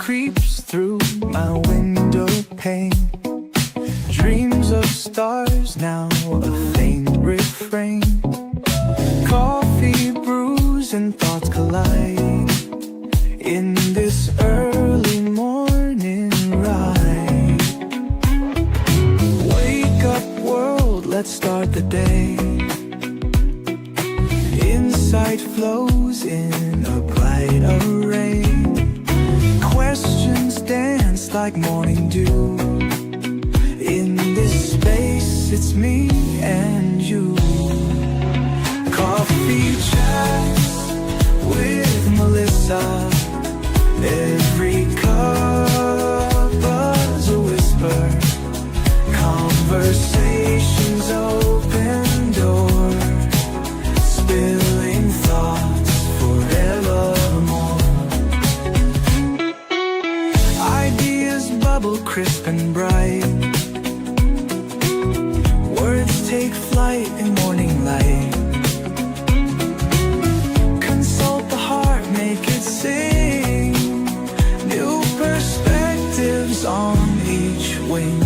creeps through my window pane. Dreams of stars, now a faint refrain. Coffee brews and thoughts collide in this early morning ride. Wake up world, let's start the day. Insight flows in a bright array. Questions dance like morning dew. In this space, it's me and you. Coffee chats with Melissa. Every cup buzz a whisper. Conversations open doors. Spilling thoughts forevermore. Ideas bubble crisp and bright. Words take flight in morning light. Consult the heart, make it sing. New perspectives on each wing.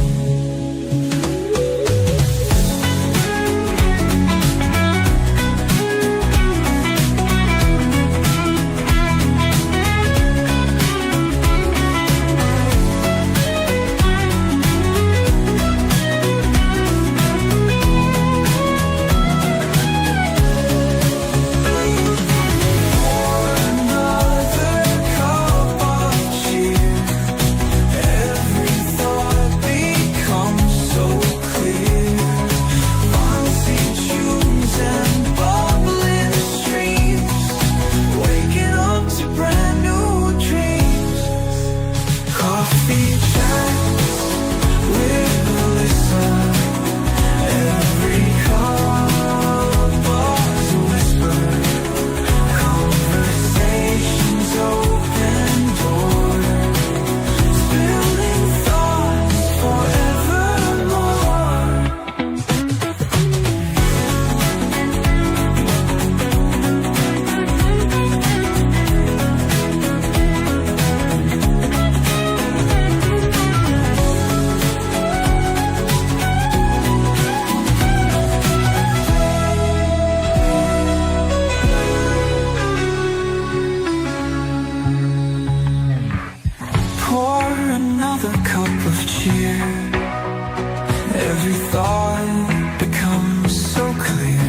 Every thought becomes so clear.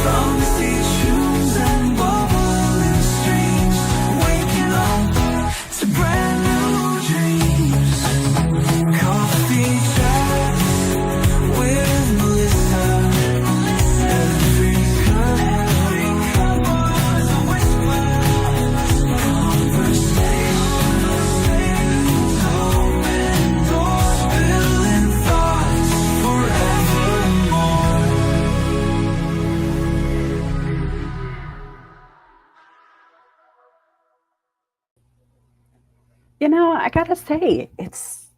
Fancy tunes and bubbling streams, waking up to brand new dreams. Coffee chats with Melissa. Every cup was a whisper. Conversation. You know, I gotta say, it's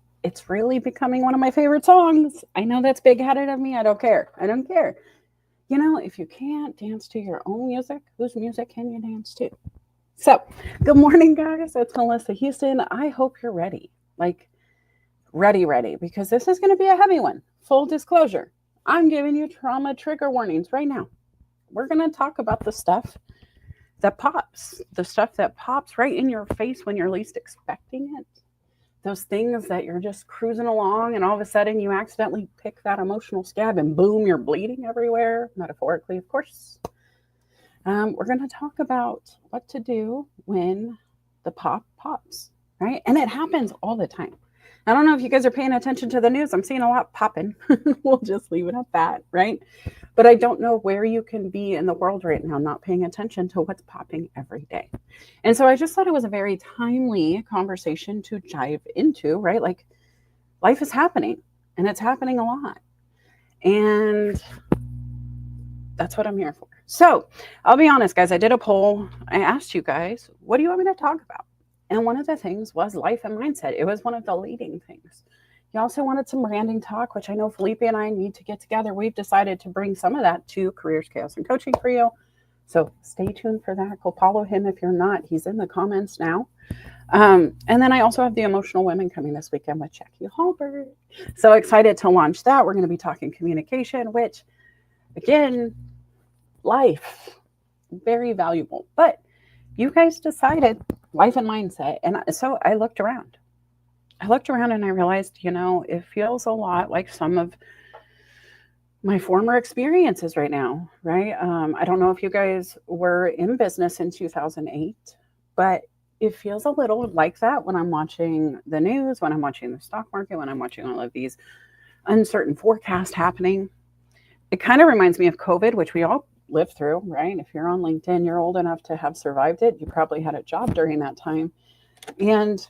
really becoming one of my favorite songs. I know that's big-headed of me. I don't care. You know, if you can't dance to your own music, whose music can you dance to? So, good morning, guys. It's Melissa Houston. I hope you're ready. Like, ready, because this is going to be a heavy one. Full disclosure, I'm giving you trauma trigger warnings right now. We're going to talk about the stuff that pops, the stuff that pops right in your face when you're least expecting it. Those things that you're just cruising along and all of a sudden you accidentally pick that emotional scab and boom, you're bleeding everywhere, metaphorically, of course. We're going to talk about what to do when the pop pops, right? And it happens all the time. I don't know if you guys are paying attention to the news. I'm seeing a lot popping. We'll just leave it at that, right? But I don't know where you can be in the world right now not paying attention to what's popping every day. And so I just thought it was a very timely conversation to dive into, right? Like, life is happening, and it's happening a lot. And that's what I'm here for. So I'll be honest, guys. I did a poll. I asked you guys, what do you want me to talk about? And one of the things was life and mindset. It was one of the leading things. You also wanted some branding talk, which I know Felipe and I need to get together. We've decided to bring some of that to Careers, Chaos, and Coaching for you. So stay tuned for that. Go follow him if you're not. He's in the comments now. And then I also have the Emotional Women coming this weekend with Jackie Hallberg. So excited to launch that. We're going to be talking communication, which, again, life, very valuable. But you guys decided life and mindset. And so I looked around. And I realized, it feels a lot like some of my former experiences right now, right? I don't know if you guys were in business in 2008, but it feels a little like that when I'm watching the news, when I'm watching the stock market, when I'm watching all of these uncertain forecasts happening. It kind of reminds me of COVID, which we all lived through, right? If you're on LinkedIn, you're old enough to have survived it. You probably had a job during that time. And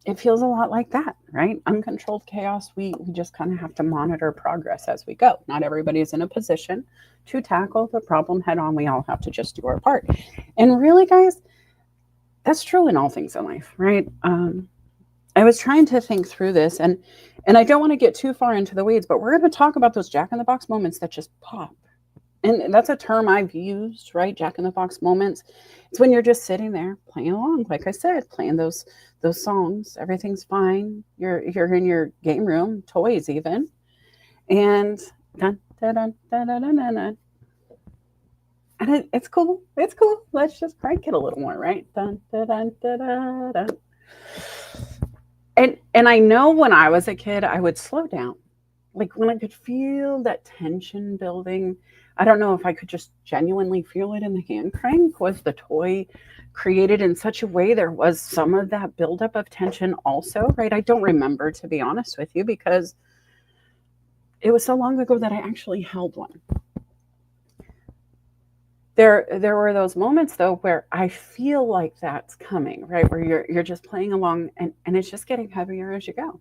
it feels a lot like that, right? Uncontrolled chaos. We just kind of have to monitor progress as we go. Not everybody's in a position to tackle the problem head on. We all have to just do our part. And really, guys, that's true in all things in life, right? I was trying to think through this, and I don't want to get too far into the weeds, but we're going to talk about those Jack in the Box moments that just pop. And that's a term I've used, right? Jack in the Box moments. It's when you're just sitting there playing along, like I said, playing those songs. Everything's fine. You're in your game room, toys even, and dun, dun, dun, dun, dun, dun, dun, dun. And it's cool. It's cool. Let's just crank it a little more, right? Dun, dun, dun, dun, dun, dun. And I know when I was a kid, I would slow down. Like when I could feel that tension building. I don't know if I could just genuinely feel it in the hand crank. Was the toy created in such a way there was some of that buildup of tension also, right? I don't remember, to be honest with you, because it was so long ago that I actually held one. There were those moments though where I feel like that's coming, right? Where you're just playing along and it's just getting heavier as you go.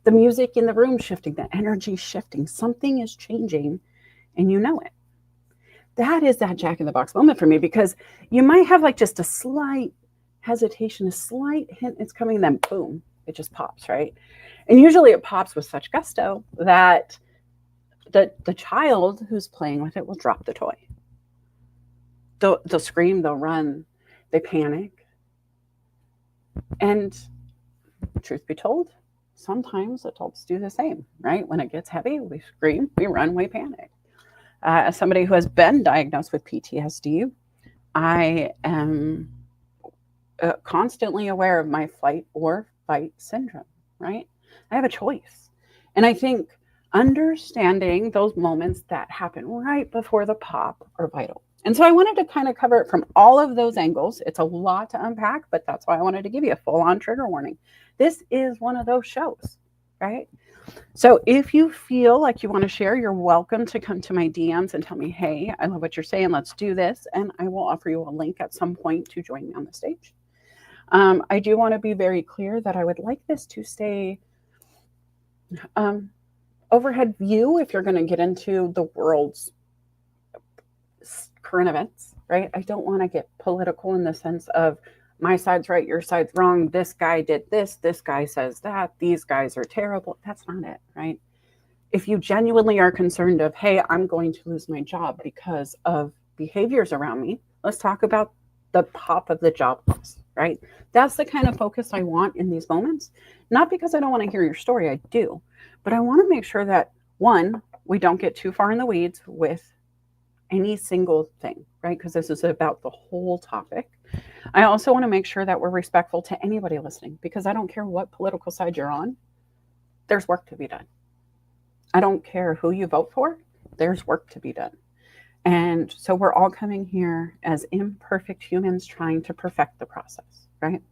The music in the room shifting, the energy shifting, something is changing and you know it. That is that Jack in the Box moment for me, because you might have like just a slight hesitation, a slight hint it's coming, and then boom, it just pops, right? And usually it pops with such gusto that the child who's playing with it will drop the toy. They'll scream, they'll run, they panic. And truth be told, sometimes adults do the same, right? When it gets heavy, we scream, we run, we panic. As somebody who has been diagnosed with PTSD, I am constantly aware of my flight or fight syndrome, right? I have a choice. And I think understanding those moments that happen right before the pop are vital. And so I wanted to kind of cover it from all of those angles. It's a lot to unpack, but that's why I wanted to give you a full-on trigger warning. This is one of those shows, right? So if you feel like you want to share, you're welcome to come to my DMs and tell me, hey, I love what you're saying. Let's do this. And I will offer you a link at some point to join me on the stage. I do want to be very clear that I would like this to stay overhead view if you're going to get into the world's current events, right? I don't want to get political in the sense of my side's right, your side's wrong. This guy did this guy says that, these guys are terrible. That's not it, right? If you genuinely are concerned of, hey, I'm going to lose my job because of behaviors around me, let's talk about the pop of the job loss, right? That's the kind of focus I want in these moments. Not because I don't want to hear your story, I do, but I want to make sure that, one, we don't get too far in the weeds with any single thing, right? Because this is about the whole topic. I also want to make sure that we're respectful to anybody listening, because I don't care what political side you're on, there's work to be done. I don't care who you vote for, there's work to be done. And so we're all coming here as imperfect humans trying to perfect the process, right?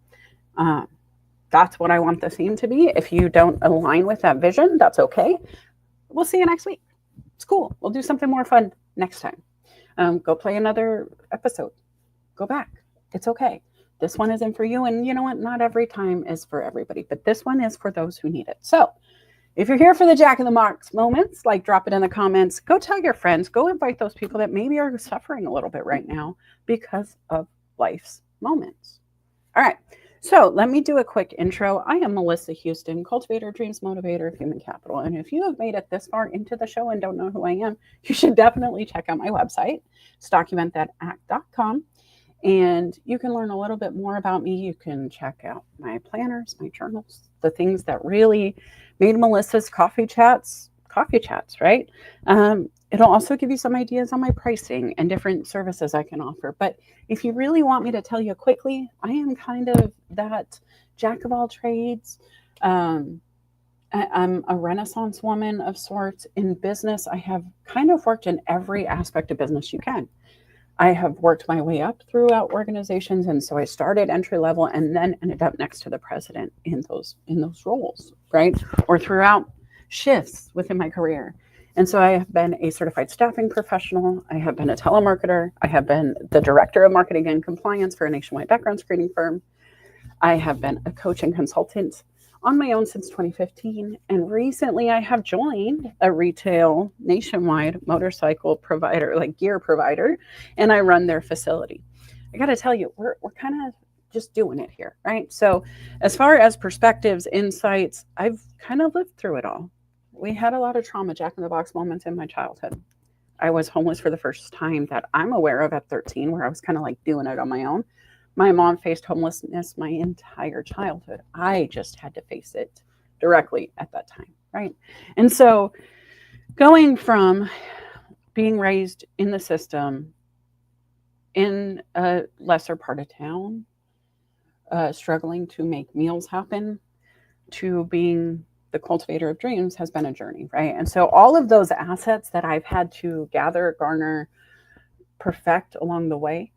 That's what I want the theme to be. If you don't align with that vision, that's okay. We'll see you next week. It's cool. We'll do something more fun next time. Go play another episode. Go back. It's okay. This one isn't for you. And you know what? Not every time is for everybody, but this one is for those who need it. So if you're here for the Jack in the Box moments, like drop it in the comments. Go tell your friends. Go invite those people that maybe are suffering a little bit right now because of life's moments. All right. So let me do a quick intro. I am Melissa Houston, cultivator, dreams motivator of human capital. And if you have made it this far into the show and don't know who I am, you should definitely check out my website. It's documentthatAct.com. And you can learn a little bit more about me. You can check out my planners, my journals, the things that really made Melissa's coffee chats, right? It'll also give you some ideas on my pricing and different services I can offer. But if you really want me to tell you quickly, I am kind of that jack of all trades. I'm a Renaissance woman of sorts. In business, I have kind of worked in every aspect of business you can. I have worked my way up throughout organizations, and so I started entry level and then ended up next to the president in those roles, right? Or throughout shifts within my career. And so I have been a certified staffing professional. I have been a telemarketer. I have been the director of marketing and compliance for a nationwide background screening firm. I have been a coach and consultant on my own since 2015. And recently I have joined a retail nationwide motorcycle provider, like gear provider, and I run their facility. I got to tell you, we're kind of just doing it here, right? So as far as perspectives, insights, I've kind of lived through it all. We had a lot of trauma, jack in the box moments in my childhood. I was homeless for the first time that I'm aware of at 13, where I was kind of like doing it on my own. My mom faced homelessness my entire childhood. I just had to face it directly at that time, right? And so going from being raised in the system in a lesser part of town, struggling to make meals happen, to being the cultivator of dreams has been a journey, right? And so all of those assets that I've had to gather, garner, perfect along the way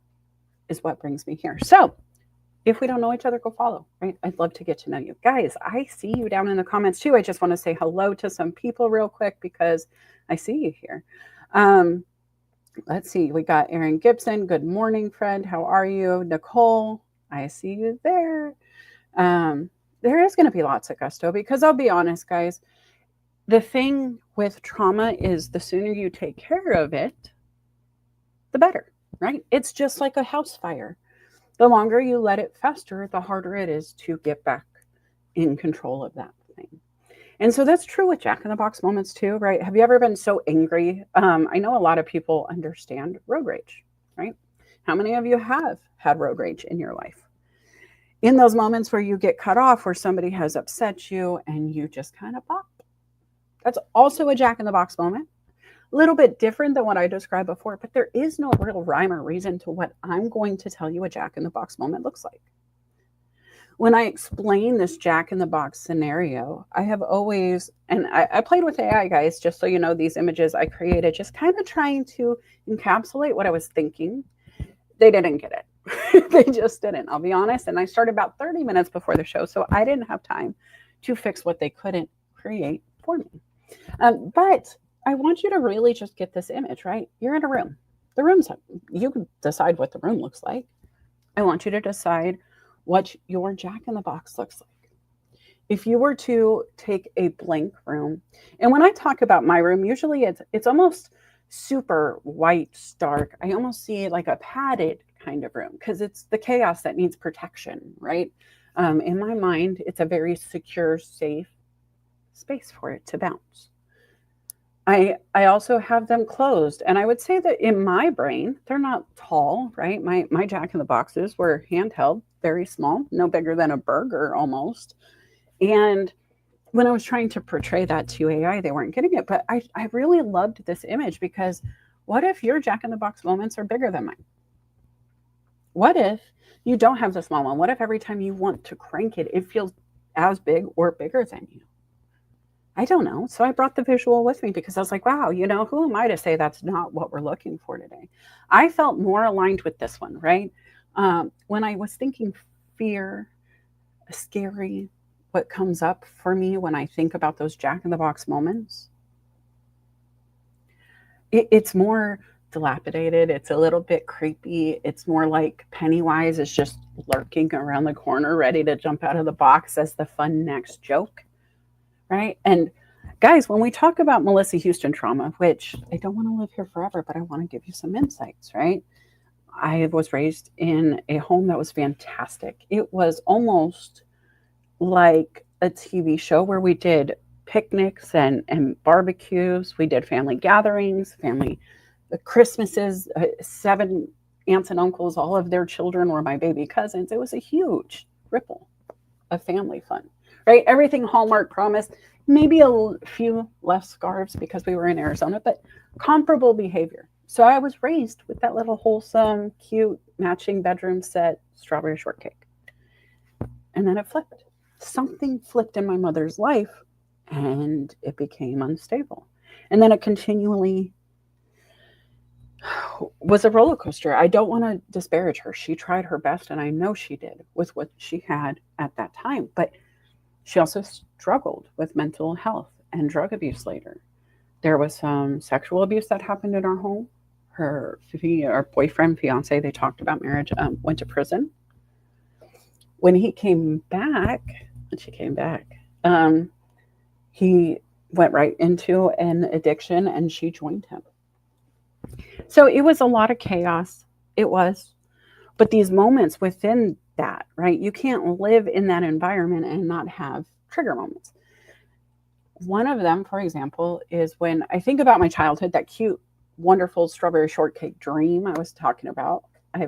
is what brings me here. So if we don't know each other, go follow, right? I'd love to get to know you. Guys, I see you down in the comments too. I just want to say hello to some people real quick because I see you here. Let's see. We got Aaron Gibson. Good morning, friend. How are you? Nicole, I see you there. There is going to be lots of gusto because I'll be honest, guys, the thing with trauma is the sooner you take care of it, the better, right? It's just like a house fire. The longer you let it fester, the harder it is to get back in control of that thing. And so that's true with jack in the box moments too, right? Have you ever been so angry? I know a lot of people understand road rage, right? How many of you have had road rage in your life? In those moments where you get cut off, where somebody has upset you and you just kind of pop. That's also a jack in the box moment. A little bit different than what I described before, but there is no real rhyme or reason to what I'm going to tell you a jack in the box moment looks like. When I explain this jack in the box scenario, I have always, and I played with AI, guys, just so you know, these images I created, just kind of trying to encapsulate what I was thinking. They didn't get it. They just didn't, I'll be honest. And I started about 30 minutes before the show, so I didn't have time to fix what they couldn't create for me. But I want you to really just get this image, right? You're in a room. The room's, you can decide what the room looks like. I want you to decide what your jack in the box looks like. If you were to take a blank room, and when I talk about my room, usually it's almost super white, stark. I almost see like a padded kind of room because it's the chaos that needs protection, right? In my mind, it's a very secure, safe space for it to bounce. I also have them closed, and I would say that in my brain, they're not tall, right? My jack in the boxes were handheld, very small, no bigger than a burger almost. And when I was trying to portray that to AI, they weren't getting it. But I really loved this image because what if your jack in the box moments are bigger than mine? What if you don't have the small one? What if every time you want to crank it, it feels as big or bigger than you? I don't know. So I brought the visual with me because I was like, wow, you know, who am I to say that's not what we're looking for today? I felt more aligned with this one, right? When I was thinking fear, scary, what comes up for me when I think about those jack in the box moments, it's more dilapidated. It's a little bit creepy. It's more like Pennywise is just lurking around the corner, ready to jump out of the box as the fun next joke. Right. And guys, when we talk about Melissa Houston trauma, which I don't want to live here forever, but I want to give you some insights, right? I was raised in a home that was fantastic. It was almost like a TV show where we did picnics and barbecues. We did family gatherings, family Christmases, 7 aunts and uncles, all of their children were my baby cousins. It was a huge ripple of family fun, right? Everything Hallmark promised, maybe a few less scarves because we were in Arizona, but comparable behavior. So I was raised with that little wholesome, cute, matching bedroom set strawberry shortcake. And then it flipped. Something flipped in my mother's life and it became unstable. And then it continually was a roller coaster. I don't want to disparage her. She tried her best, and I know she did with what she had at that time. But she also struggled with mental health and drug abuse later. There was some sexual abuse that happened in our home. Her boyfriend, fiance, they talked about marriage, went to prison. When he came back, when she came back, he went right into an addiction, and she joined him. So it was a lot of chaos. It was. But these moments within that, right? You can't live in that environment and not have trigger moments. One of them, for example, is when I think about my childhood, that cute, wonderful strawberry shortcake dream I was talking about. I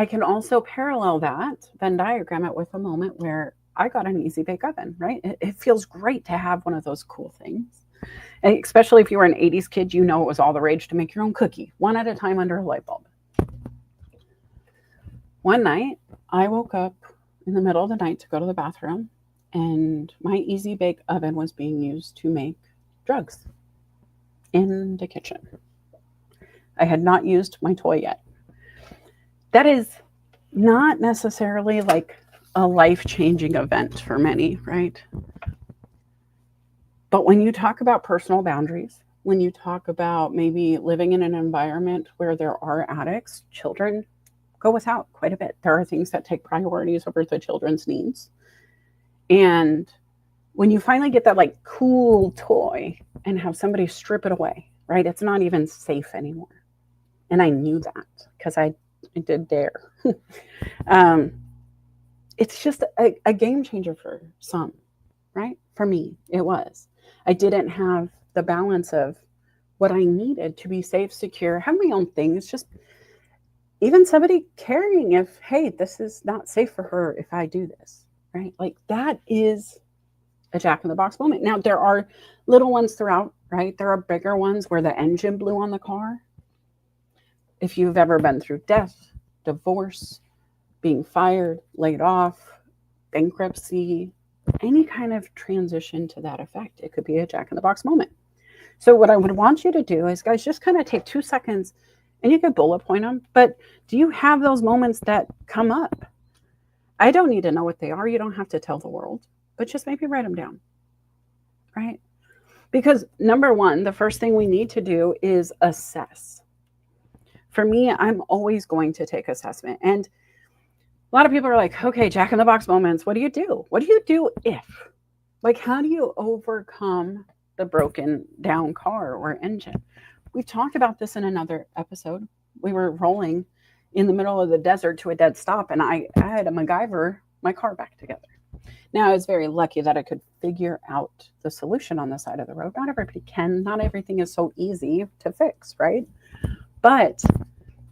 can also parallel that, Venn diagram it with a moment where I got an easy bake oven, right? It feels great to have one of those cool things. And especially if you were an 80s kid, you know it was all the rage to make your own cookie, one at a time under a light bulb. One night, I woke up in the middle of the night to go to the bathroom, and my easy bake oven was being used to make drugs in the kitchen. I had not used my toy yet. That is not necessarily like a life-changing event for many, right? But when you talk about personal boundaries, when you talk about maybe living in an environment where there are addicts, children go without quite a bit. There are things that take priorities over the children's needs. And when you finally get that like cool toy and have somebody strip it away, right? It's not even safe anymore. And I knew that because I did dare. It's just a game changer for some, right? For me, it was. I didn't have the balance of what I needed to be safe, secure, have my own things, just even somebody caring if, hey, this is not safe for her if I do this, right? Like that is a Jack in the Box moment. Now, there are little ones throughout, right? There are bigger ones where the engine blew on the car. If you've ever been through death, divorce, being fired, laid off, bankruptcy, any kind of transition to that effect, it could be a Jack in the Box moment. So what I would want you to do is, guys, just kind of take 2 seconds and you could bullet point them. But do you have those moments that come up? I don't need to know what they are. You don't have to tell the world, but just maybe write them down, right? Because number one, the first thing we need to do is assess. For me, I'm always going to take assessment. And a lot of people are like, okay, Jack in the Box moments. What do you do? What do you do if? Like, how do you overcome the broken down car or engine? We've talked about this in another episode. We were rolling in the middle of the desert to a dead stop, and I had to MacGyver my car back together. Now, I was very lucky that I could figure out the solution on the side of the road. Not everybody can. Not everything is so easy to fix, right? But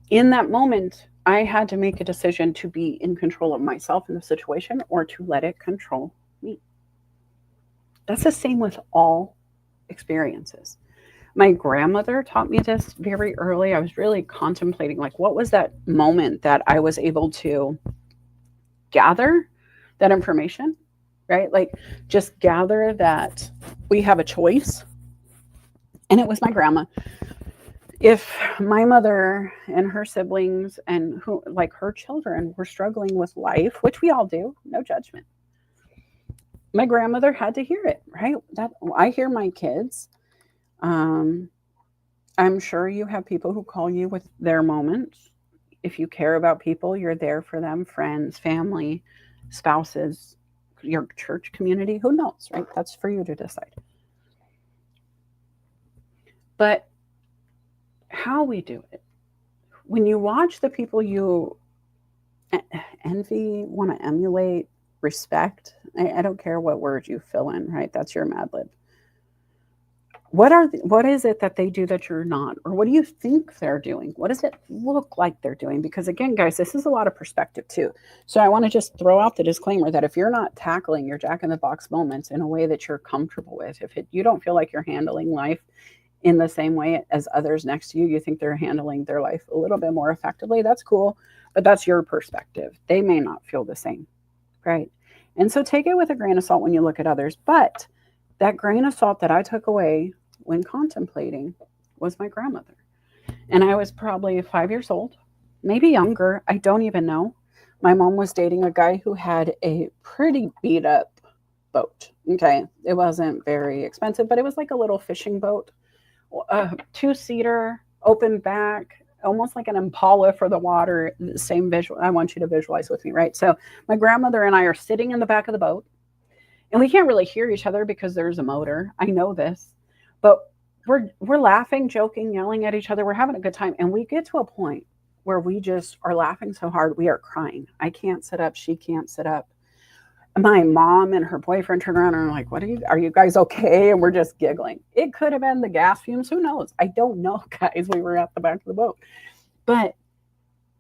in that moment, I had to make a decision to be in control of myself in the situation or to let it control me. That's the same with all experiences. My grandmother taught me this very early. I was really contemplating, like, what was that moment that I was able to gather that information, right? Like, just gather that we have a choice. And it was my grandma. If my mother and her siblings and who, like her children, were struggling with life, which we all do, no judgment, my grandmother had to hear it, right? That I hear my kids. I'm sure you have people who call you with their moments. If you care about people, you're there for them, friends, family, spouses, your church community, who knows, right? That's for you to decide. But how we do it when you watch the people you envy, want to emulate, respect, I don't care what word you fill in, right? That's your Mad Lib. What is it that they do that you're not? Or what do you think they're doing? What does it look like they're doing? Because again, guys, this is a lot of perspective too. So I want to just throw out the disclaimer that if you're not tackling your Jack in the Box moments in a way that you're comfortable with, you don't feel like you're handling life in the same way as others next to you, you think they're handling their life a little bit more effectively, that's cool, but that's your perspective. They may not feel the same, right? And so take it with a grain of salt when you look at others. But that grain of salt that I took away when contemplating was my grandmother. And I was probably 5 years old, maybe younger. I don't even know. My mom was dating a guy who had a pretty beat up boat. Okay. It wasn't very expensive, but it was like a little fishing boat, a 2-seater, open back, almost like an Impala for the water. Same visual. I want you to visualize with me, right? So my grandmother and I are sitting in the back of the boat, and we can't really hear each other because there's a motor. I know this, but we're laughing, joking, yelling at each other. We're having a good time, and we get to a point where we just are laughing so hard we are crying. I can't sit up. She can't sit up. My mom and her boyfriend turn around and are like, are you guys okay? And we're just giggling. It could have been the gas fumes. Who knows? I don't know, guys. We were at the back of the boat. But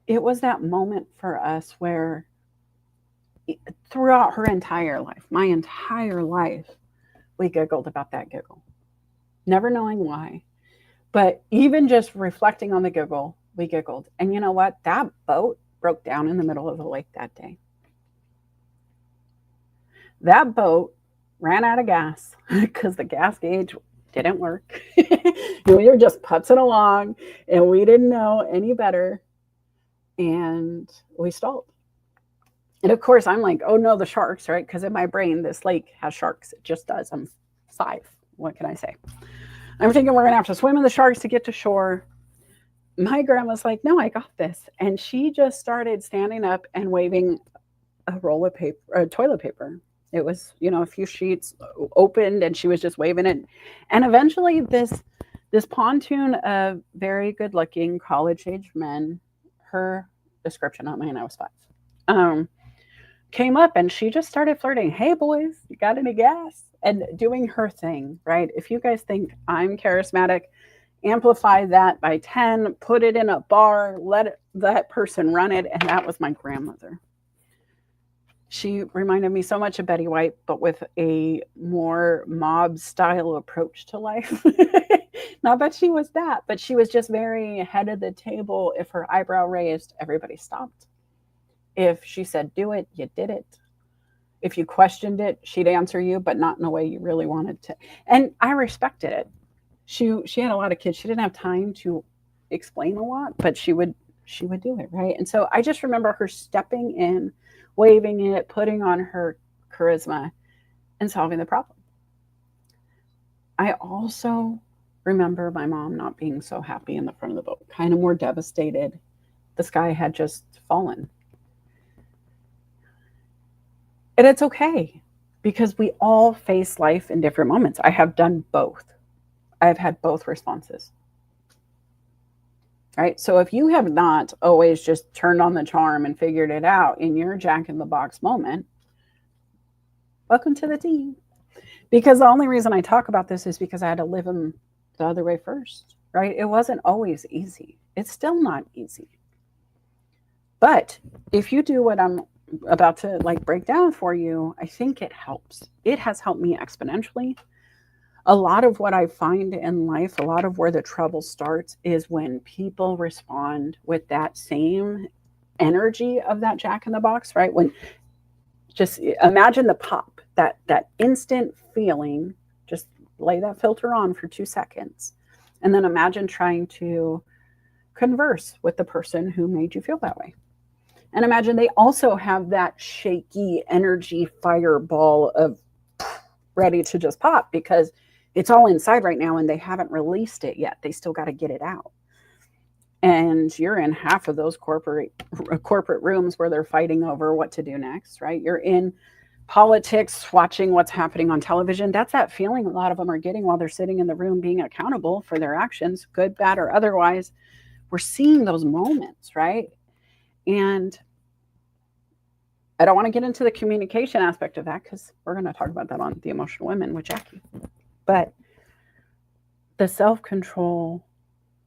it was that moment for us where throughout her entire life, my entire life, we giggled about that giggle. Never knowing why. But even just reflecting on the giggle, we giggled. And you know what? That boat broke down in the middle of the lake that day. That boat ran out of gas because the gas gauge didn't work. And we were just putzing along and we didn't know any better. And we stalled. And of course, I'm like, oh no, the sharks, right? Because in my brain, this lake has sharks. It just does. I'm 5. What can I say? I'm thinking we're going to have to swim in the sharks to get to shore. My grandma's like, no, I got this. And she just started standing up and waving a roll of paper, toilet paper. It was, a few sheets opened and she was just waving it. And eventually this pontoon of very good looking college age men, her description, not mine, I was 5, came up and she just started flirting. Hey boys, you got any gas? And doing her thing, right? If you guys think I'm charismatic, amplify that by 10, put it in a bar, let that person run it. And that was my grandmother. She reminded me so much of Betty White, but with a more mob style approach to life. Not that she was that, but she was just very head of the table. If her eyebrow raised, everybody stopped. If she said, do it, you did it. If you questioned it, she'd answer you, but not in a way you really wanted to. And I respected it. She had a lot of kids. She didn't have time to explain a lot, but she would do it, right? And so I just remember her stepping in, waving it, putting on her charisma, and solving the problem. I also remember my mom not being so happy in the front of the boat, kind of more devastated. The sky had just fallen. And it's okay because we all face life in different moments. I have done both. I've had both responses. Right? So if you have not always just turned on the charm and figured it out in your Jack in the Box moment, welcome to the team. Because the only reason I talk about this is because I had to live them the other way first, right? It wasn't always easy. It's still not easy. But if you do what I'm about to break down for you, I think it helps. It has helped me exponentially. A lot of what I find in life, a lot of where the trouble starts is when people respond with that same energy of that Jack in the Box, right? When just imagine the pop, that instant feeling, just lay that filter on for 2 seconds. And then imagine trying to converse with the person who made you feel that way. And imagine they also have that shaky energy fireball of ready to just pop because it's all inside right now and they haven't released it yet. They still got to get it out. And you're in half of those corporate rooms where they're fighting over what to do next, right? You're in politics, watching what's happening on television. That's that feeling a lot of them are getting while they're sitting in the room being accountable for their actions, good, bad, or otherwise, we're seeing those moments, right? And I don't want to get into the communication aspect of that because we're going to talk about that on The Emotional Women with Jackie. But the self-control,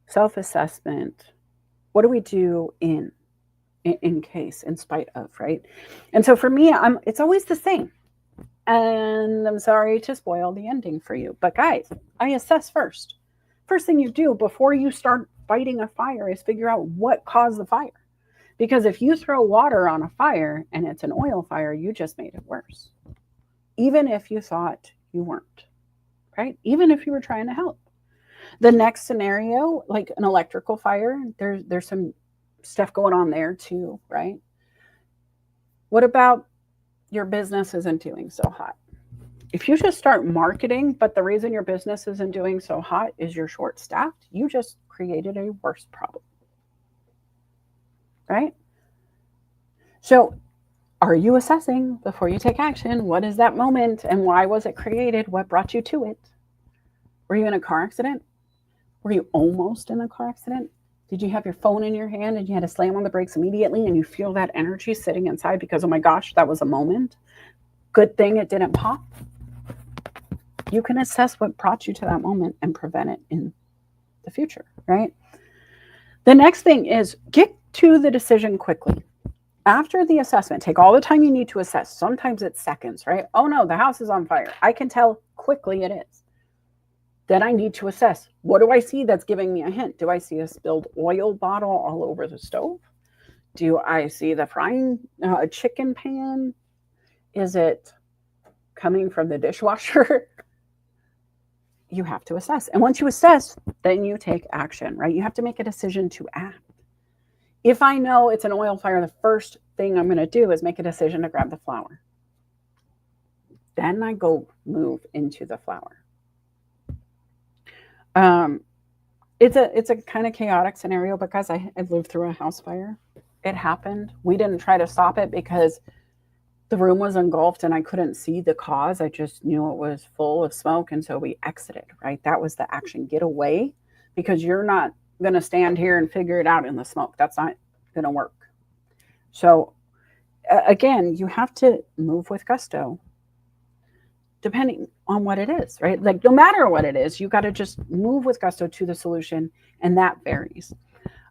self-assessment, what do we do in case, in spite of, right? And so for me, it's always the same. And I'm sorry to spoil the ending for you, but guys, I assess first. First thing you do before you start fighting a fire is figure out what caused the fire. Because if you throw water on a fire and it's an oil fire, you just made it worse. Even if you thought you weren't, right? Even if you were trying to help. The next scenario, like an electrical fire, there's some stuff going on there too, right? What about your business isn't doing so hot? If you just start marketing, but the reason your business isn't doing so hot is you're short staffed, you just created a worse problem. Right? So, are you assessing before you take action? What is that moment and why was it created? What brought you to it? Were you in a car accident? Were you almost in a car accident? Did you have your phone in your hand and you had to slam on the brakes immediately and you feel that energy sitting inside because, oh my gosh, that was a moment? Good thing it didn't pop. You can assess what brought you to that moment and prevent it in the future, right? The next thing is get to the decision quickly. After the assessment, take all the time you need to assess. Sometimes it's seconds, right? Oh no, the house is on fire. I can tell quickly it is. Then I need to assess, what do I see that's giving me a hint? Do I see a spilled oil bottle all over the stove? Do I see the frying chicken pan? Is it coming from the dishwasher? You have to assess. And once you assess, then you take action, right? You have to make a decision to act. If I know it's an oil fire, the first thing I'm going to do is make a decision to grab the flour. Then I go move into the flour. It's a kind of chaotic scenario because I've lived through a house fire. It happened. We didn't try to stop it because the room was engulfed and I couldn't see the cause. I just knew it was full of smoke. And so we exited, right? That was the action. Get away, because you're not going to stand here and figure it out in the smoke. That's not going to work. So again, you have to move with gusto depending on what it is, right? Like no matter what it is, you got to just move with gusto to the solution, and that varies.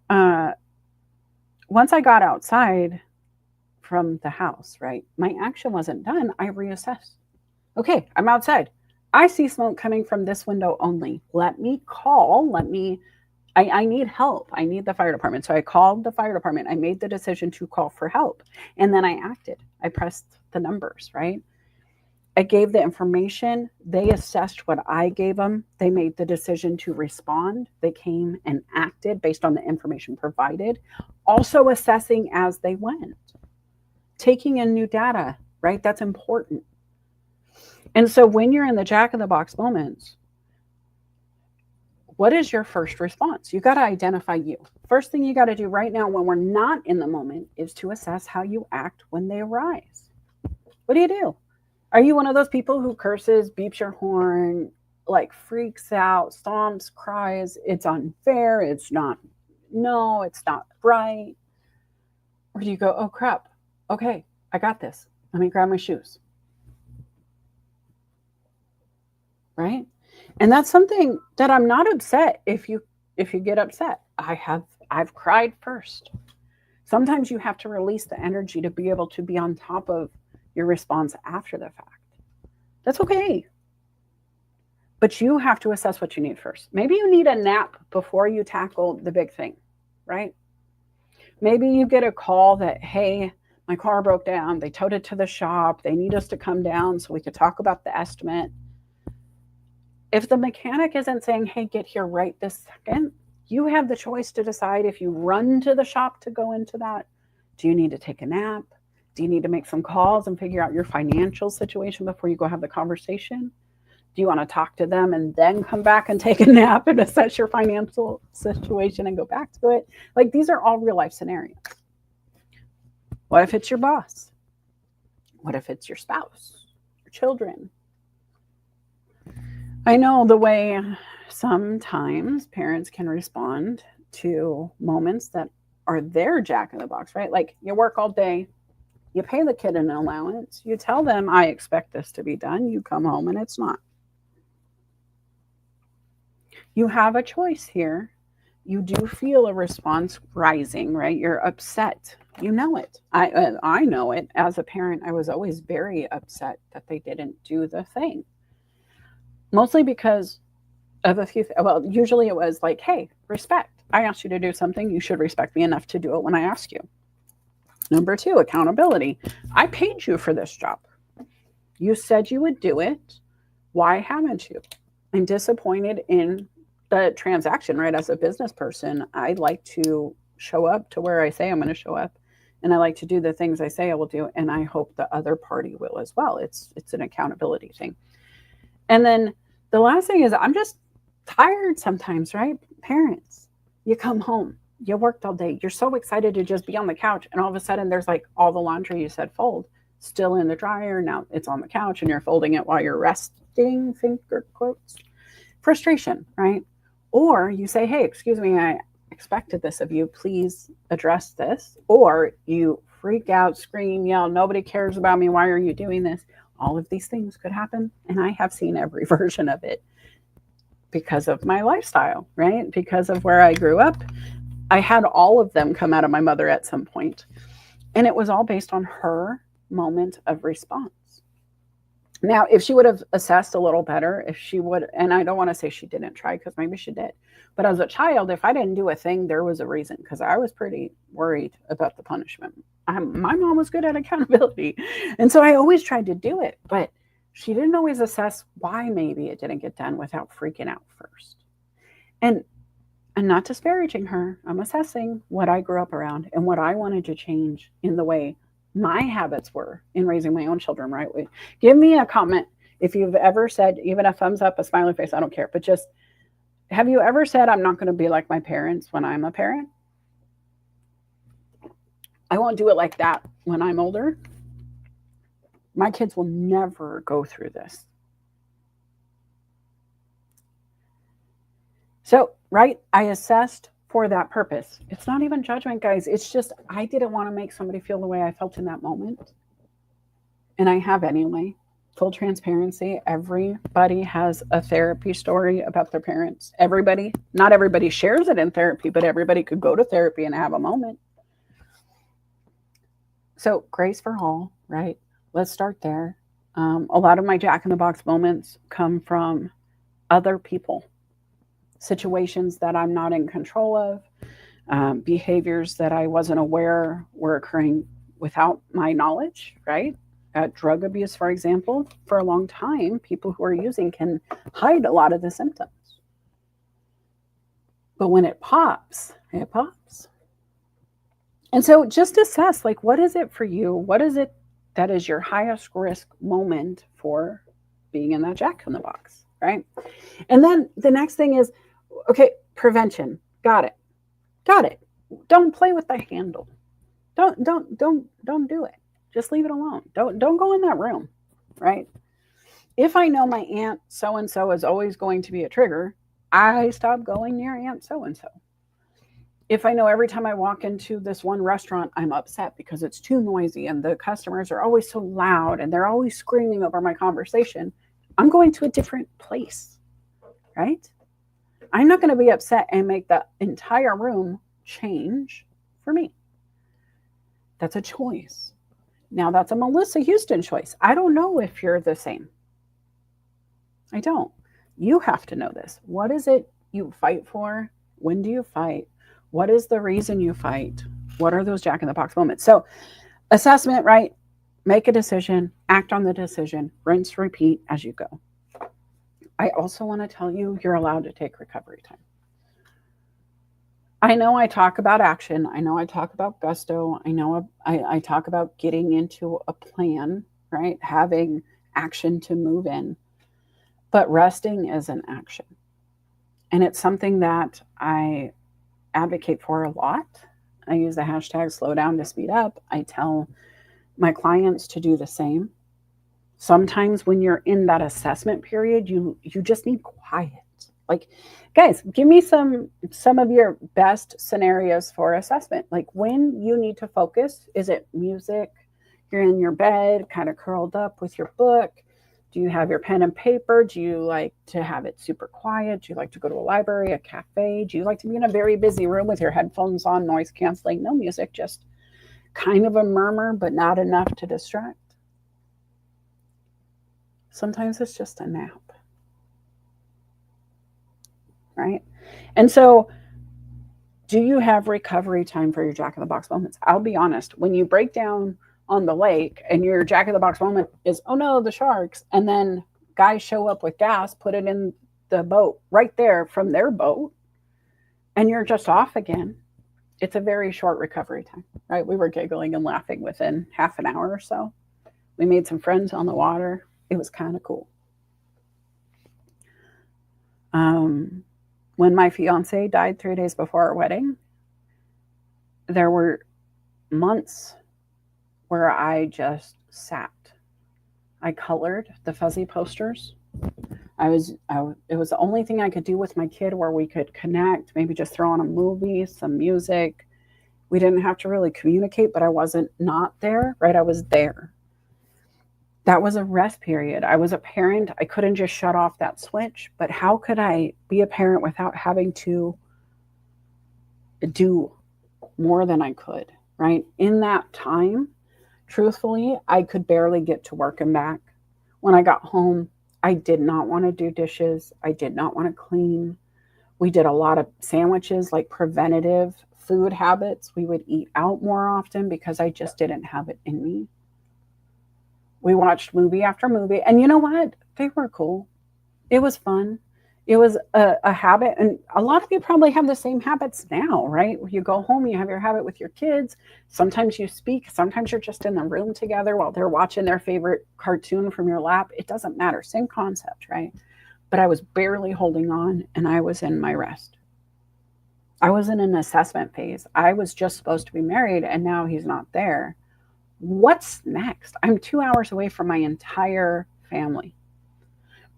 Once I got outside from the house, right, my action wasn't done. I reassessed. Okay, I'm outside. I see smoke coming from this window only. Let me call. I need help. I need the fire department. So I called the fire department. I made the decision to call for help. And then I acted. I pressed the numbers, right? I gave the information. They assessed what I gave them. They made the decision to respond. They came and acted based on the information provided. Also assessing as they went. Taking in new data, right? That's important. And so when you're in the jack-in-the-box moments, what is your first response? You got to identify you. First thing you got to do right now when we're not in the moment is to assess how you act when they arise. What do? Are you one of those people who curses, beeps your horn, like freaks out, stomps, cries, it's unfair, it's not right? Or do you go, oh crap, okay, I got this. Let me grab my shoes. Right? And that's something that I'm not upset if you get upset. I've cried first. Sometimes you have to release the energy to be able to be on top of your response after the fact. That's okay. But you have to assess what you need first. Maybe you need a nap before you tackle the big thing, right? Maybe you get a call that, hey, my car broke down. They towed it to the shop. They need us to come down so we could talk about the estimate. If the mechanic isn't saying, hey, get here right this second, you have the choice to decide if you run to the shop to go into that. Do you need to take a nap? Do you need to make some calls and figure out your financial situation before you go have the conversation? Do you want to talk to them and then come back and take a nap and assess your financial situation and go back to it? Like, these are all real life scenarios. What if it's your boss? What if it's your spouse, your children? I know the way sometimes parents can respond to moments that are their jack in the box, right? Like you work all day, you pay the kid an allowance, you tell them, I expect this to be done, you come home and it's not. You have a choice here. You do feel a response rising, right? You're upset. You know it. I know it. As a parent, I was always very upset that they didn't do the thing. Mostly because of a few well, usually it was like, hey, respect. I asked you to do something, you should respect me enough to do it when I ask you. Number 2, accountability. I paid you for this job. You said you would do it. Why haven't you? I'm disappointed in the transaction, right? As a business person, I like to show up to where I say I'm going to show up, and I like to do the things I say I will do, and I hope the other party will as well. It's an accountability thing. And then the last thing is I'm just tired sometimes, right? Parents, you come home, you worked all day, you're so excited to just be on the couch, and all of a sudden there's like all the laundry you said fold still in the dryer. Now it's on the couch and you're folding it while you're resting, finger quotes. Frustration, right? Or you say, hey, excuse me, I expected this of you. Please address this. Or you freak out, scream, yell, nobody cares about me. Why are you doing this? All of these things could happen. And I have seen every version of it because of my lifestyle, right? Because of where I grew up. I had all of them come out of my mother at some point. And it was all based on her moment of response. Now, if she would have assessed a little better, if she would, and I don't want to say she didn't try because maybe she did, but as a child, if I didn't do a thing, there was a reason because I was pretty worried about the punishment. My mom was good at accountability. And so I always tried to do it, but she didn't always assess why maybe it didn't get done without freaking out first. And I'm not disparaging her. I'm assessing what I grew up around and what I wanted to change in the way my habits were in raising my own children, right? Give me a comment if you've ever said, even a thumbs up, a smiley face, I don't care, but just, have you ever said, I'm not going to be like my parents when I'm a parent? I won't do it like that when I'm older. My kids will never go through this. So, right, I assessed for that purpose. It's not even judgment, guys. It's just I didn't want to make somebody feel the way I felt in that moment. And I have anyway. Full transparency. Everybody has a therapy story about their parents. Everybody, not everybody shares it in therapy, but everybody could go to therapy and have a moment. So, grace for all, right? Let's start there. A lot of my Jack in the Box moments come from other people, situations that I'm not in control of, behaviors that I wasn't aware were occurring without my knowledge, right? Drug abuse, for example, for a long time, people who are using can hide a lot of the symptoms. But when it pops, it pops. And so just assess, like, what is it for you? What is it that is your highest risk moment for being in that Jack in the Box, right? And then the next thing is, okay, prevention. Got it. Got it. Don't play with the handle. Don't do it. Just leave it alone. Don't go in that room, right? If I know my aunt so and so is always going to be a trigger, I stop going near aunt so and so. If I know every time I walk into this one restaurant, I'm upset because it's too noisy and the customers are always so loud and they're always screaming over my conversation, I'm going to a different place, right? I'm not going to be upset and make the entire room change for me. That's a choice. Now, that's a Melissa Houston choice. I don't know if you're the same. I don't. You have to know this. What is it you fight for? When do you fight? What is the reason you fight? What are those Jack in the Box moments? So, assessment, right? Make a decision, act on the decision, rinse, repeat as you go. I also want to tell you, you're allowed to take recovery time. I know I talk about action. I know I talk about gusto. I know I talk about getting into a plan, right? Having action to move in. But resting is an action. And it's something that I advocate for a lot. I use the hashtag slow down to speed up. I tell my clients to do the same. Sometimes when you're in that assessment period, you just need quiet. Like, guys, give me some of your best scenarios for assessment. Like when you need to focus, is it music? You're in your bed, kind of curled up with your book. Do you have your pen and paper? Do you like to have it super quiet? Do you like to go to a library, a cafe? Do you like to be in a very busy room with your headphones on, noise canceling, no music, just kind of a murmur, but not enough to distract? Sometimes it's just a nap, right? And so, do you have recovery time for your Jack in the Box moments? I'll be honest, when you break down on the lake and your Jack in the Box moment is, oh no, the sharks, and then guys show up with gas, put it in the boat right there from their boat, and you're just off again. It's a very short recovery time, right? We were giggling and laughing within half an hour or so. We made some friends on the water. It was kind of cool. When my fiance died 3 days before our wedding, there were months where I just sat. I colored the fuzzy posters. It was the only thing I could do with my kid where we could connect, maybe just throw on a movie, some music. We didn't have to really communicate, but I wasn't not there, right? I was there. That was a rest period. I was a parent. I couldn't just shut off that switch, but how could I be a parent without having to do more than I could, right? In that time, truthfully, I could barely get to work and back. When I got home, I did not want to do dishes. I did not want to clean. We did a lot of sandwiches, like preventative food habits. We would eat out more often because I just didn't have it in me. We watched movie after movie. And you know what? They were cool. It was fun. It was a habit. And a lot of you probably have the same habits now, right? You go home, you have your habit with your kids. Sometimes you speak. Sometimes you're just in the room together while they're watching their favorite cartoon from your lap. It doesn't matter. Same concept, right? But I was barely holding on and I was in my rest. I was in an assessment phase. I was just supposed to be married and now he's not there. What's next? I'm 2 hours away from my entire family.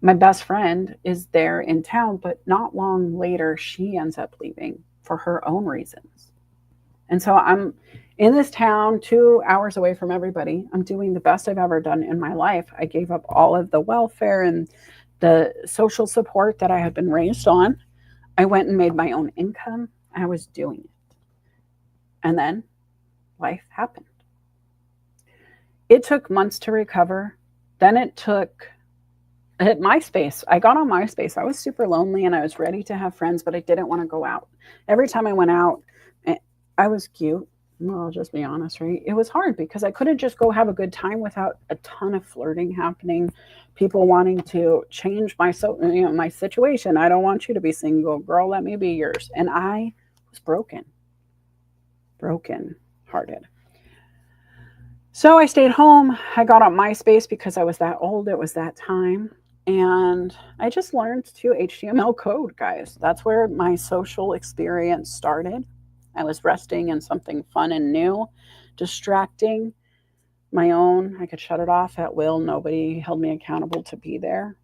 My best friend is there in town, but not long later, she ends up leaving for her own reasons. And so I'm in this town, 2 hours away from everybody. I'm doing the best I've ever done in my life. I gave up all of the welfare and the social support that I had been raised on. I went and made my own income. I was doing it. And then life happened. It took months to recover. Then it hit MySpace. I got on MySpace. I was super lonely and I was ready to have friends, but I didn't want to go out. Every time I went out, I was cute. Well, I'll just be honest, right? It was hard because I couldn't just go have a good time without a ton of flirting happening, people wanting to change my my situation. I don't want you to be single, girl. Let me be yours. And I was broken hearted. So I stayed home. I got on MySpace because I was that old. It was that time. And I just learned to HTML code, guys. That's where my social experience started. I was resting in something fun and new, distracting, my own. I could shut it off at will. Nobody held me accountable to be there,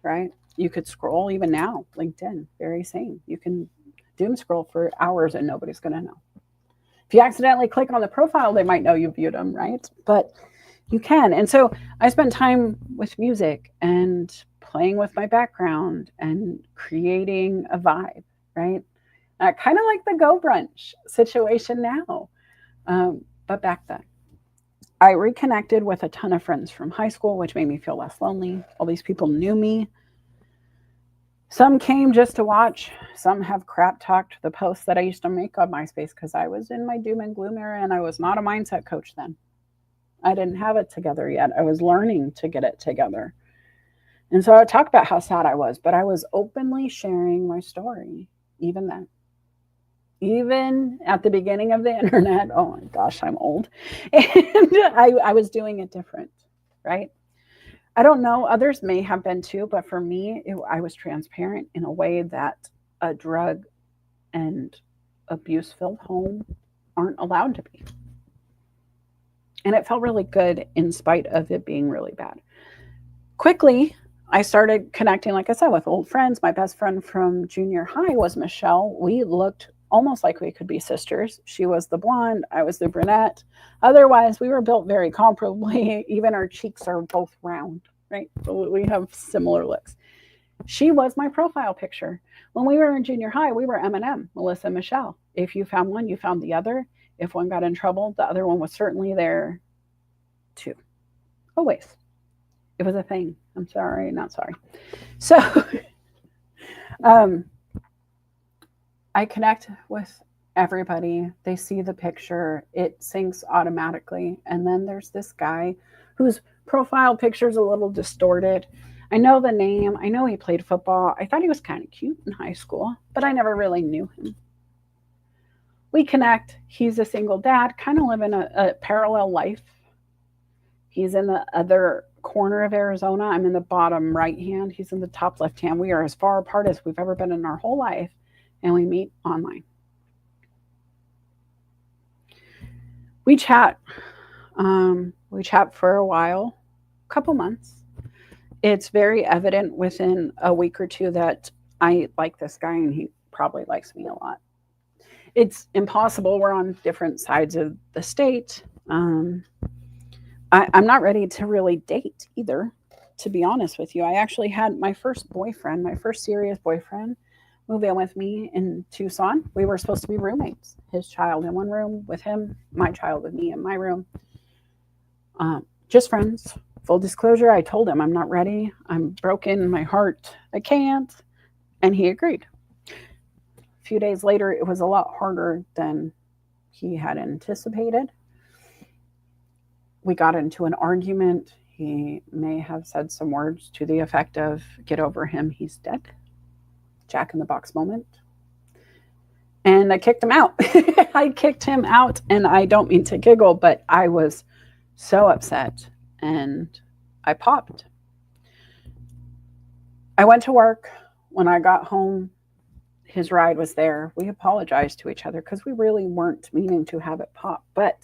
right? You could scroll even now, LinkedIn, very same. You can doom scroll for hours and nobody's going to know. If you accidentally click on the profile, they might know you viewed them, right? But you can. And so I spent time with music and playing with my background and creating a vibe, right? Kind of like the Go Brunch situation now. But back then, I reconnected with a ton of friends from high school, which made me feel less lonely. All these people knew me. Some came just to watch. Some have crap talked the posts that I used to make on MySpace because I was in my doom and gloom era and I was not a mindset coach then. I didn't have it together yet. I was learning to get it together. And so I would talk about how sad I was, but I was openly sharing my story, even then. Even at the beginning of the internet, oh my gosh, I'm old. And I was doing it different, right? I don't know, others may have been too, but for me, I was transparent in a way that a drug and abuse-filled home aren't allowed to be. And it felt really good in spite of it being really bad. Quickly, I started connecting, like I said, with old friends. My best friend from junior high was Michelle. We looked almost like we could be sisters. She was the blonde, I was the brunette. Otherwise, we were built very comparably. Even our cheeks are both round, right? So we have similar looks. She was my profile picture. When we were in junior high, we were M&M, Melissa and Michelle. If you found one, you found the other. If one got in trouble, the other one was certainly there too. Always. It was a thing. I'm sorry, not sorry. So I connect with everybody. They see the picture, it syncs automatically. And then there's this guy whose profile picture is a little distorted. I know the name. I know he played football. I thought he was kind of cute in high school, but I never really knew him. We connect. He's a single dad, kind of living a parallel life. He's in the other corner of Arizona. I'm in the bottom right hand. He's in the top left hand. We are as far apart as we've ever been in our whole life, and we meet online. We chat. We chat for a while, a couple months. It's very evident within a week or two that I like this guy and he probably likes me a lot. It's impossible. We're on different sides of the state. I'm not ready to really date either, to be honest with you. I actually had my first boyfriend, my first serious boyfriend, move in with me in Tucson. We were supposed to be roommates. His child in one room with him, my child with me in my room. Just friends. Full disclosure, I told him I'm not ready. I'm broken in my heart. I can't. And he agreed. A few days later, it was a lot harder than he had anticipated. We got into an argument. He may have said some words to the effect of, "Get over him, he's dead." Jack in the Box moment. And I kicked him out. I kicked him out, and I don't mean to giggle, but I was so upset. And I popped. I went to work. When I got home, his ride was there. We apologized to each other because we really weren't meaning to have it pop. But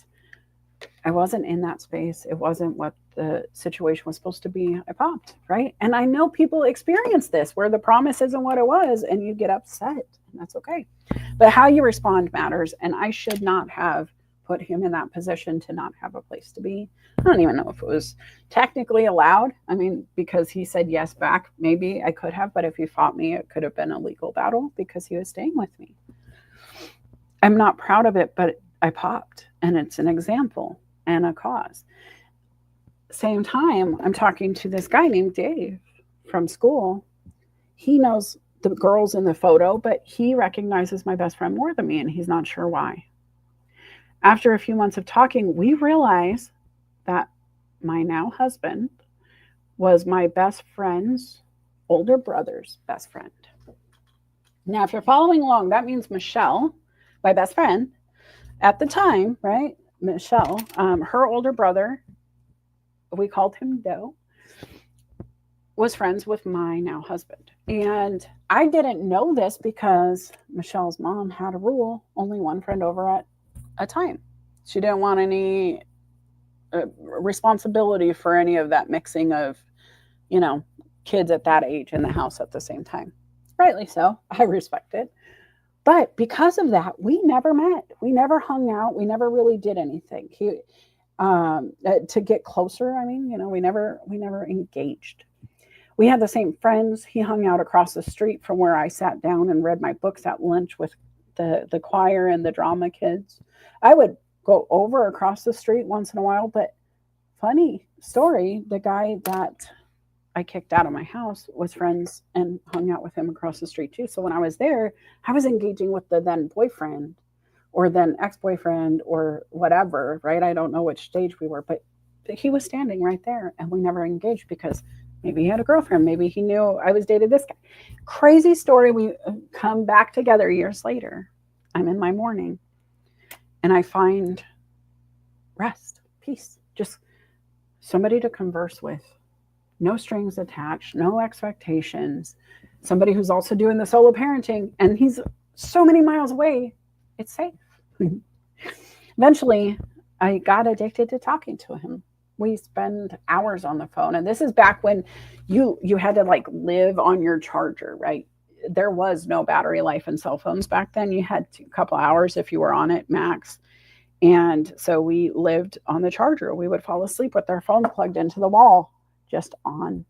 I wasn't in that space. It wasn't what the situation was supposed to be. I popped, right? And I know people experience this where the promise isn't what it was and you get upset. And that's okay. But how you respond matters. And I should not have put him in that position to not have a place to be. I don't even know if it was technically allowed. I mean, because he said yes back, maybe I could have, but if he fought me, it could have been a legal battle because he was staying with me. I'm not proud of it, but I popped, and it's an example and a cause. Same time, I'm talking to this guy named Dave from school. He knows the girls in the photo, but he recognizes my best friend more than me, and he's not sure why. After a few months of talking, we realized that my now husband was my best friend's older brother's best friend. Now, if you're following along, that means Michelle, my best friend at the time, right? Michelle, her older brother, we called him Doe, was friends with my now husband. And I didn't know this because Michelle's mom had a rule, only one friend over at a time. She didn't want any responsibility for any of that mixing of, kids at that age in the house at the same time. Rightly so. I respect it. But because of that, we never met. We never hung out. We never really did anything. To get closer, we never engaged. We had the same friends. He hung out across the street from where I sat down and read my books at lunch with the choir and the drama kids. I would go over across the street once in a while, but funny story, the guy that I kicked out of my house was friends and hung out with him across the street too. So when I was there, I was engaging with the then boyfriend or then ex-boyfriend or whatever, right? I don't know which stage we were, but he was standing right there and we never engaged because maybe he had a girlfriend. Maybe he knew I was dating this guy. Crazy story. We come back together years later. I'm in my morning and I find rest, peace, just somebody to converse with. No strings attached, no expectations. Somebody who's also doing the solo parenting and he's so many miles away. It's safe. Eventually, I got addicted to talking to him. We spend hours on the phone. And this is back when you had to like live on your charger, right? There was no battery life in cell phones back then. You had a couple hours if you were on it max. And so we lived on the charger. We would fall asleep with our phone plugged into the wall, just on.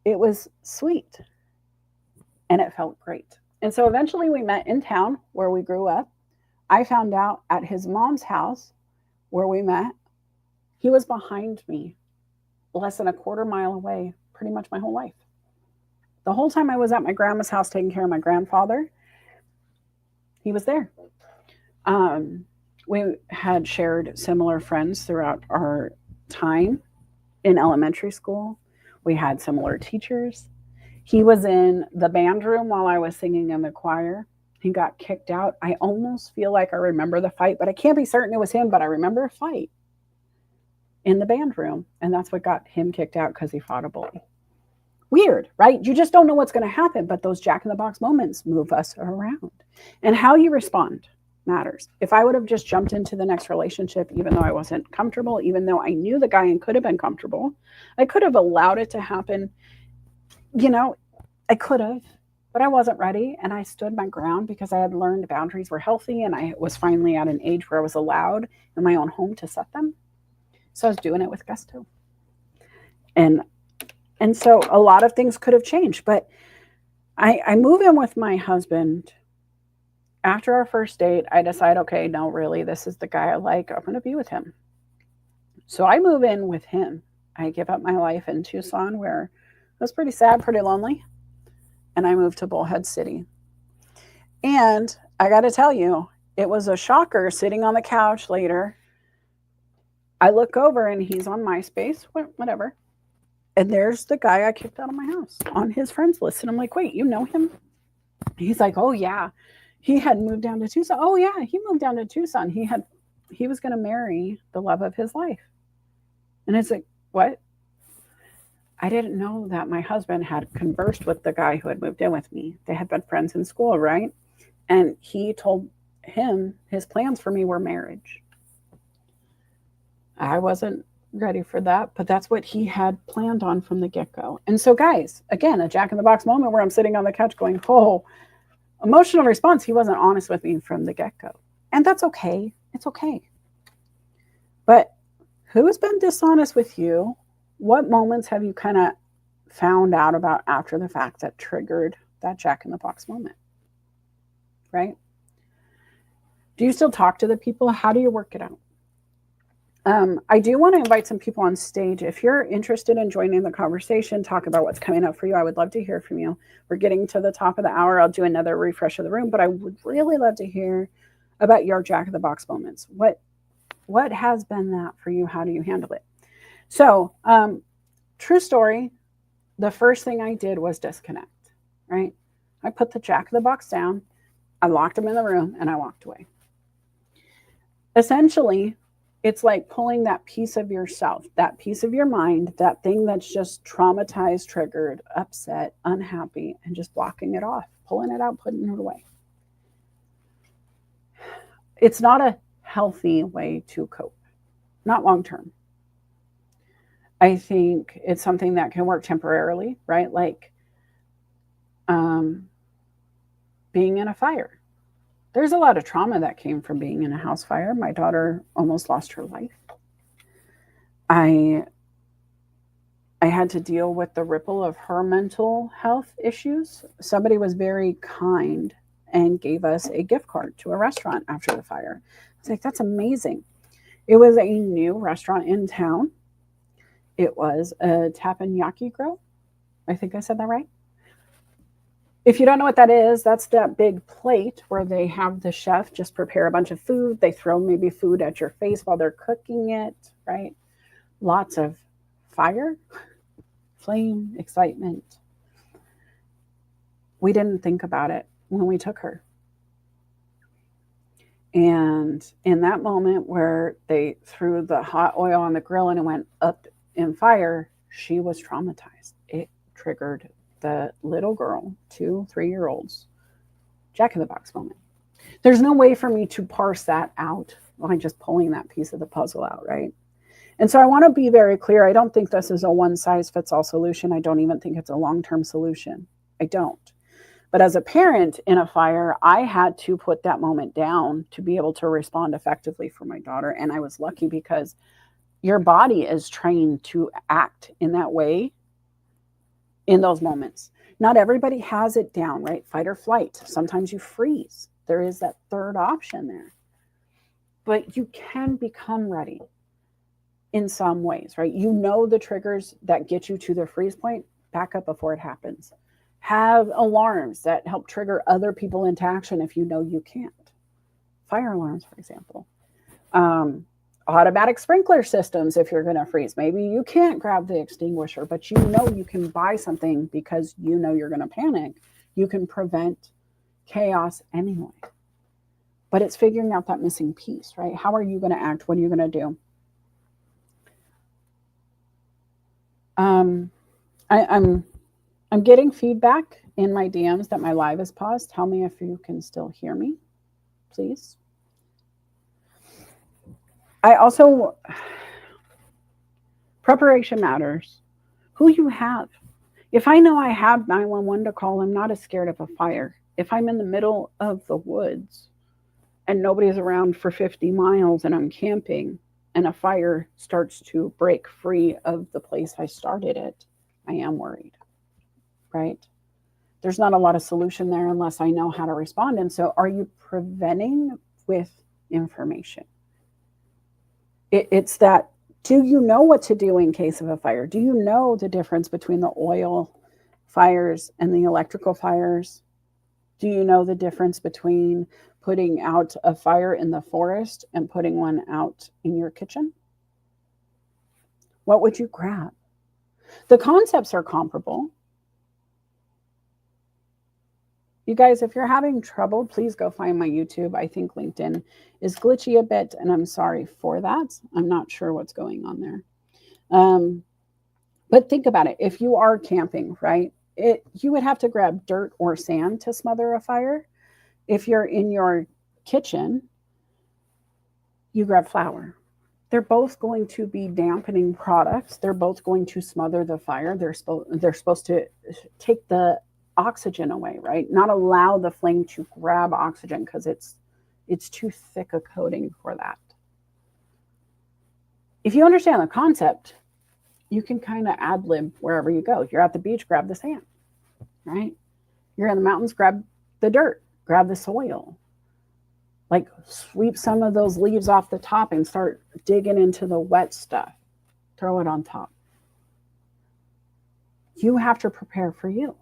It was sweet and it felt great. And so eventually we met in town where we grew up. I found out at his mom's house where we met, he was behind me, less than a quarter mile away, pretty much my whole life. The whole time I was at my grandma's house taking care of my grandfather, he was there. We had shared similar friends throughout our time in elementary school. We had similar teachers. He was in the band room while I was singing in the choir. He got kicked out. I almost feel like I remember the fight, but I can't be certain it was him, but I remember a fight in the band room. And that's what got him kicked out, because he fought a bully. Weird, right? You just don't know what's going to happen, but those Jack in the Box moments move us around. And how you respond matters. If I would have just jumped into the next relationship, even though I wasn't comfortable, even though I knew the guy and could have been comfortable, I could have allowed it to happen. I could have, but I wasn't ready. And I stood my ground because I had learned boundaries were healthy. And I was finally at an age where I was allowed in my own home to set them. So I was doing it with gusto. And so a lot of things could have changed, but I move in with my husband. After our first date, I decide, okay, no, really, this is the guy I like. I'm going to be with him. So I move in with him. I give up my life in Tucson, where it was pretty sad, pretty lonely. And I moved to Bullhead City. And I got to tell you, it was a shocker sitting on the couch later. I look over and he's on MySpace, whatever. And there's the guy I kicked out of my house on his friends list. And I'm like, wait, you know him? He's like, oh, yeah. He had moved down to Tucson. Oh, yeah, he moved down to Tucson. He was going to marry the love of his life. And it's like, what? I didn't know that my husband had conversed with the guy who had moved in with me. They had been friends in school, right? And he told him his plans for me were marriage. I wasn't ready for that, but that's what he had planned on from the get-go. And so, guys, again, a Jack in the Box moment where I'm sitting on the couch going, oh, emotional response. He wasn't honest with me from the get-go. And that's okay. It's okay. But who's been dishonest with you? What moments have you kind of found out about after the fact that triggered that Jack in the Box moment? Right? Do you still talk to the people? How do you work it out? I do want to invite some people on stage. If you're interested in joining the conversation, talk about what's coming up for you. I would love to hear from you. We're getting to the top of the hour. I'll do another refresh of the room, but I would really love to hear about your Jack in the Box moments. What has been that for you? How do you handle it? So, true story. The first thing I did was disconnect, right? I put the Jack in the Box down. I locked him in the room and I walked away. Essentially, it's like pulling that piece of yourself, that piece of your mind, that thing that's just traumatized, triggered, upset, unhappy, and just blocking it off, pulling it out, putting it away. It's not a healthy way to cope, not long term. I think it's something that can work temporarily, right? Like being in a fire. There's a lot of trauma that came from being in a house fire. My daughter almost lost her life. I had to deal with the ripple of her mental health issues. Somebody was very kind and gave us a gift card to a restaurant after the fire. It's like, that's amazing. It was a new restaurant in town. It was a teppanyaki grill. I think I said that right. If you don't know what that is, that's that big plate where they have the chef just prepare a bunch of food. They throw maybe food at your face while they're cooking it, right? Lots of fire, flame, excitement. We didn't think about it when we took her. And in that moment where they threw the hot oil on the grill and it went up in fire, she was traumatized. It triggered the little girl, 2-3-year-olds, Jack in the Box moment. There's no way for me to parse that out by just pulling that piece of the puzzle out, right? And so I want to be very clear. I don't think this is a one size fits all solution. I don't even think it's a long-term solution. I don't. But as a parent in a fire, I had to put that moment down to be able to respond effectively for my daughter. And I was lucky because your body is trained to act in that way in those moments. Not everybody has it down, right? Fight or flight. Sometimes you freeze. There is that third option there. But you can become ready in some ways, right? You know the triggers that get you to the freeze point, back up before it happens. Have alarms that help trigger other people into action if you know you can't. Fire alarms, for example. Automatic sprinkler systems if you're going to freeze. Maybe you can't grab the extinguisher, but you know you can buy something because you know you're going to panic. You can prevent chaos anyway. But it's figuring out that missing piece, right? How are you going to act? What are you going to do? I'm getting feedback in my DMs that my live is paused. Tell me if you can still hear me, please. I also, preparation matters. Who you have. If I know I have 911 to call, I'm not as scared of a fire. If I'm in the middle of the woods and nobody's around for 50 miles and I'm camping and a fire starts to break free of the place I started it, I am worried, right? There's not a lot of solution there unless I know how to respond. And so are you preventing with information? It's that, do you know what to do in case of a fire? Do you know the difference between the oil fires and the electrical fires? Do you know the difference between putting out a fire in the forest and putting one out in your kitchen? What would you grab? The concepts are comparable. You guys, if you're having trouble, please go find my YouTube. I think LinkedIn is glitchy a bit, and I'm sorry for that. I'm not sure what's going on there. But think about it. If you are camping, right, you would have to grab dirt or sand to smother a fire. If you're in your kitchen, you grab flour. They're both going to be dampening products. They're both going to smother the fire. They're supposed to take the oxygen away, right? Not allow the flame to grab oxygen because it's too thick a coating for that. If you understand the concept, you can kind of ad lib wherever you go. You're at the beach, grab the sand, right? You're in the mountains, grab the dirt, grab the soil. Like sweep some of those leaves off the top and start digging into the wet stuff. Throw it on top. You have to prepare for you.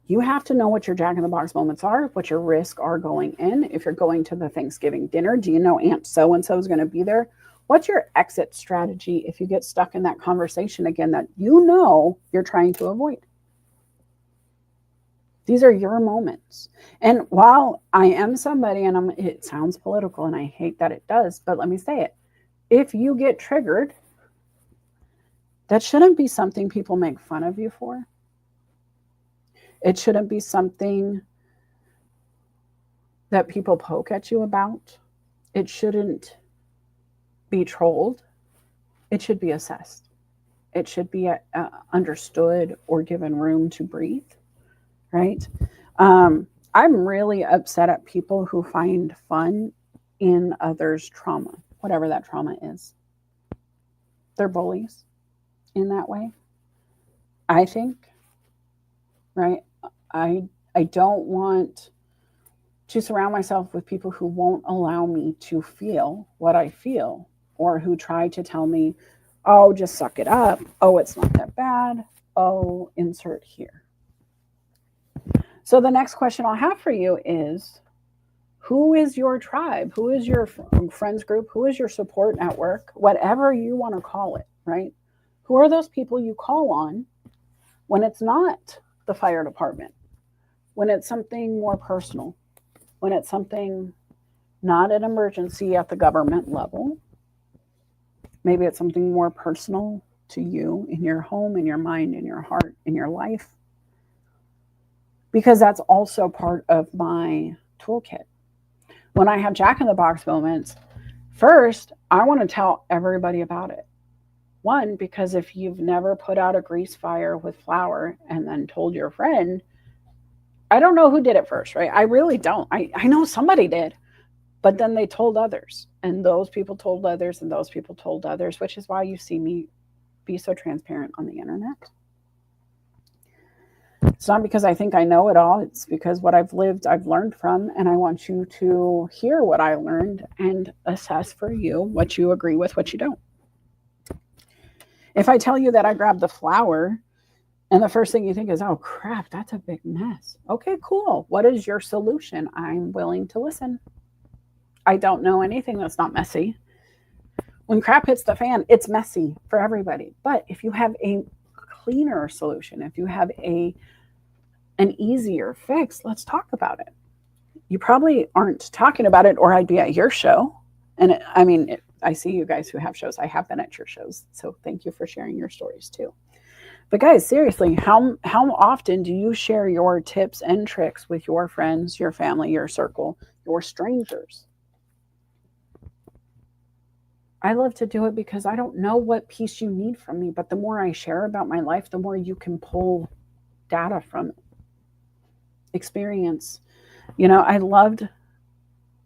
You have to know what your jack-in-the-box moments are, what your risks are going in. If you're going to the Thanksgiving dinner, do you know Aunt so-and-so is going to be there? What's your exit strategy if you get stuck in that conversation again that you know you're trying to avoid? These are your moments. And while I am somebody, and it sounds political, and I hate that it does, but let me say it. If you get triggered, that shouldn't be something people make fun of you for. It shouldn't be something that people poke at you about. It shouldn't be trolled. It should be assessed. It should be understood or given room to breathe, right? I'm really upset at people who find fun in others' trauma, whatever that trauma is. They're bullies in that way, I think, right? I don't want to surround myself with people who won't allow me to feel what I feel, or who try to tell me, oh, just suck it up. Oh, it's not that bad. Oh, insert here. So the next question I'll have for you is, who is your tribe? Who is your friends group? Who is your support network? Whatever you want to call it, right? Who are those people you call on when it's not the fire department, when it's something more personal, when it's something not an emergency at the government level? Maybe it's something more personal to you in your home, in your mind, in your heart, in your life. Because that's also part of my toolkit. When I have jack-in-the-box moments, first, I want to tell everybody about it. One, because if you've never put out a grease fire with flour and then told your friend, I don't know who did it first, right? I really don't. I know somebody did, but then they told others, and those people told others, and those people told others, which is why you see me be so transparent on the internet. It's not because I think I know it all. It's because what I've lived, I've learned from, and I want you to hear what I learned and assess for you what you agree with, what you don't. If I tell you that I grabbed the flour and the first thing you think is, oh crap, that's a big mess. Okay, cool. What is your solution? I'm willing to listen. I don't know anything that's not messy. When crap hits the fan, it's messy for everybody. But if you have a cleaner solution, if you have an easier fix, let's talk about it. You probably aren't talking about it, or I'd be at your show. And I see you guys who have shows. I have been at your shows. So thank you for sharing your stories too. But guys, seriously, how often do you share your tips and tricks with your friends, your family, your circle, your strangers? I love to do it because I don't know what piece you need from me, but the more I share about my life, the more you can pull data from it. Experience. I loved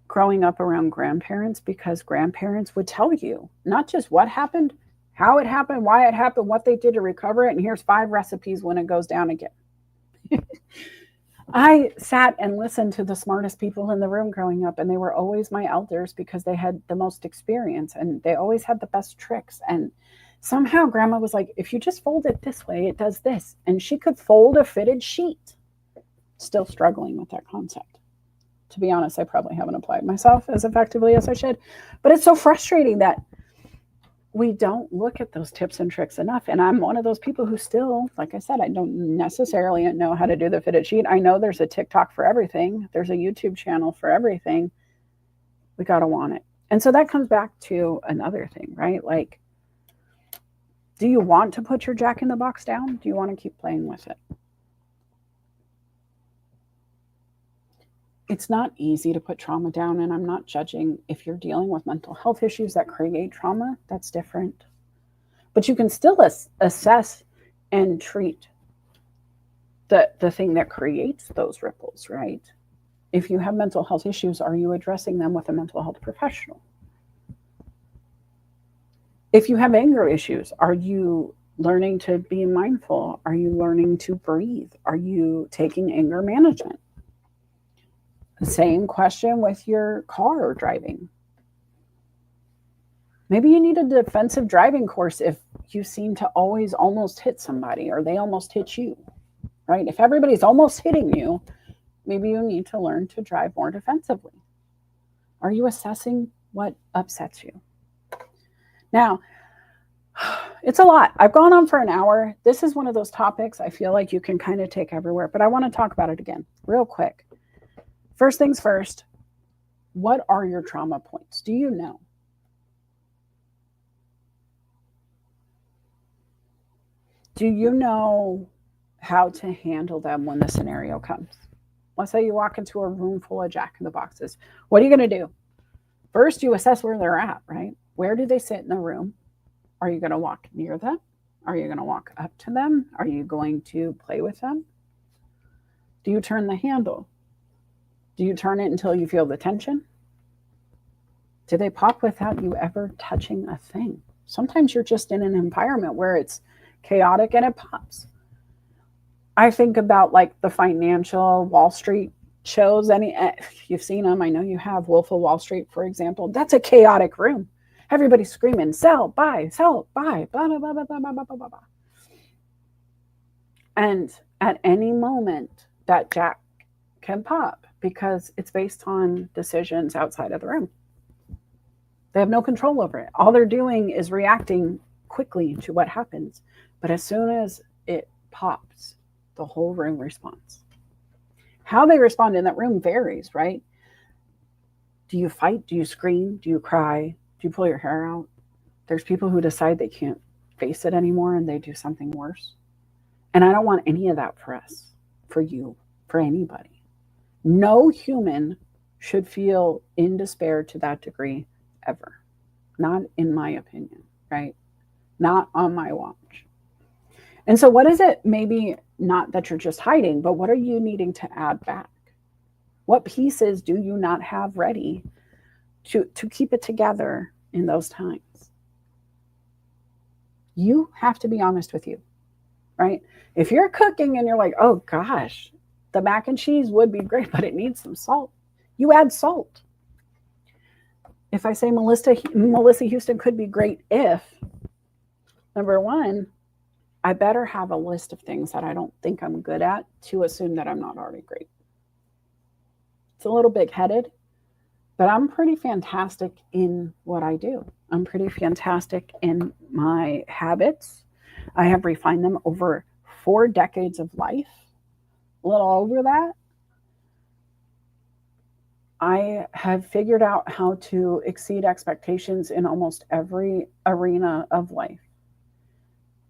growing up around grandparents because grandparents would tell you not just what happened, how it happened, why it happened, what they did to recover it, and here's 5 recipes when it goes down again. I sat and listened to the smartest people in the room growing up, and they were always my elders because they had the most experience and they always had the best tricks. And somehow grandma was like, if you just fold it this way, it does this. And she could fold a fitted sheet. Still struggling with that concept. To be honest, I probably haven't applied myself as effectively as I should. But it's so frustrating that we don't look at those tips and tricks enough. And I'm one of those people who still, like I said, I don't necessarily know how to do the fitted sheet. I know there's a TikTok for everything. There's a YouTube channel for everything. We got to want it. And so that comes back to another thing, right? Like, do you want to put your Jack in the Box down? Do you want to keep playing with it? It's not easy to put trauma down, and I'm not judging if you're dealing with mental health issues that create trauma. That's different. But you can still assess and treat the thing that creates those ripples, right? If you have mental health issues, are you addressing them with a mental health professional? If you have anger issues, are you learning to be mindful? Are you learning to breathe? Are you taking anger management? The same question with your car driving. Maybe you need a defensive driving course if you seem to always almost hit somebody or they almost hit you, right? If everybody's almost hitting you, maybe you need to learn to drive more defensively. Are you assessing what upsets you? Now, it's a lot. I've gone on for an hour. This is one of those topics I feel like you can kind of take everywhere, but I want to talk about it again real quick. First things first, what are your trauma points? Do you know? Do you know how to handle them when the scenario comes? Let's say you walk into a room full of Jack in the Boxes. What are you going to do? First, you assess where they're at, right? Where do they sit in the room? Are you going to walk near them? Are you going to walk up to them? Are you going to play with them? Do you turn the handle? Do you turn it until you feel the tension? Do they pop without you ever touching a thing? Sometimes you're just in an environment where it's chaotic and it pops. I think about like the financial Wall Street shows. You've seen them. I know you have. Wolf of Wall Street, for example. That's a chaotic room. Everybody's screaming, sell, buy, blah, blah, blah, blah, blah, blah, blah, blah. And at any moment, that Jack can pop because it's based on decisions outside of the room. They have no control over it. All they're doing is reacting quickly to what happens. But as soon as it pops, the whole room responds. How they respond in that room varies, right? Do you fight? Do you scream? Do you cry? Do you pull your hair out? There's people who decide they can't face it anymore and they do something worse. And I don't want any of that for us, for you, for anybody. No human should feel in despair to that degree ever. Not in my opinion, right? not on my watch. And so, what is it? Maybe not that you're just hiding, but what are you needing to add back? What pieces do you not have ready to keep it together in those times? You have to be honest with you, right? If you're cooking and you're like, oh gosh, the mac and cheese would be great, but it needs some salt, you add salt. If I say Melissa Houston could be great if, number one, I better have a list of things that I don't think I'm good at to assume that I'm not already great. It's a little big headed, but I'm pretty fantastic in what I do. I'm pretty fantastic in my habits. I have refined them over 4 decades of life, a little over that. I have figured out how to exceed expectations in almost every arena of life.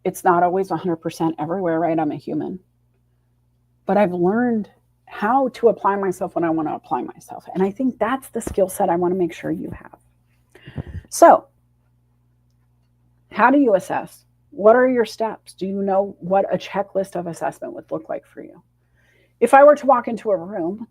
It's not always 100% everywhere, right? I'm a human. But I've learned how to apply myself when I want to apply myself. And I think that's the skill set I want to make sure you have. So, how do you assess? What are your steps? Do you know what a checklist of assessment would look like for you? If I were to walk into a room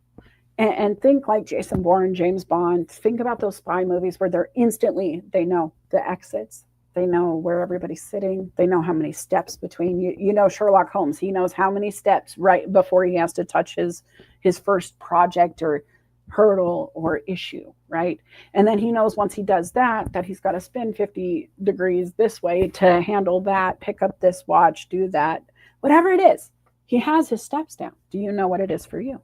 and think like Jason Bourne, James Bond, think about those spy movies where they know the exits, they know where everybody's sitting, they know how many steps between you know Sherlock Holmes, he knows how many steps right before he has to touch his first project or hurdle or issue, right? And then he knows once he does that he's got to spin 50 degrees this way to handle that, pick up this watch, do that, whatever it is. He has his steps down. Do you know what it is for you?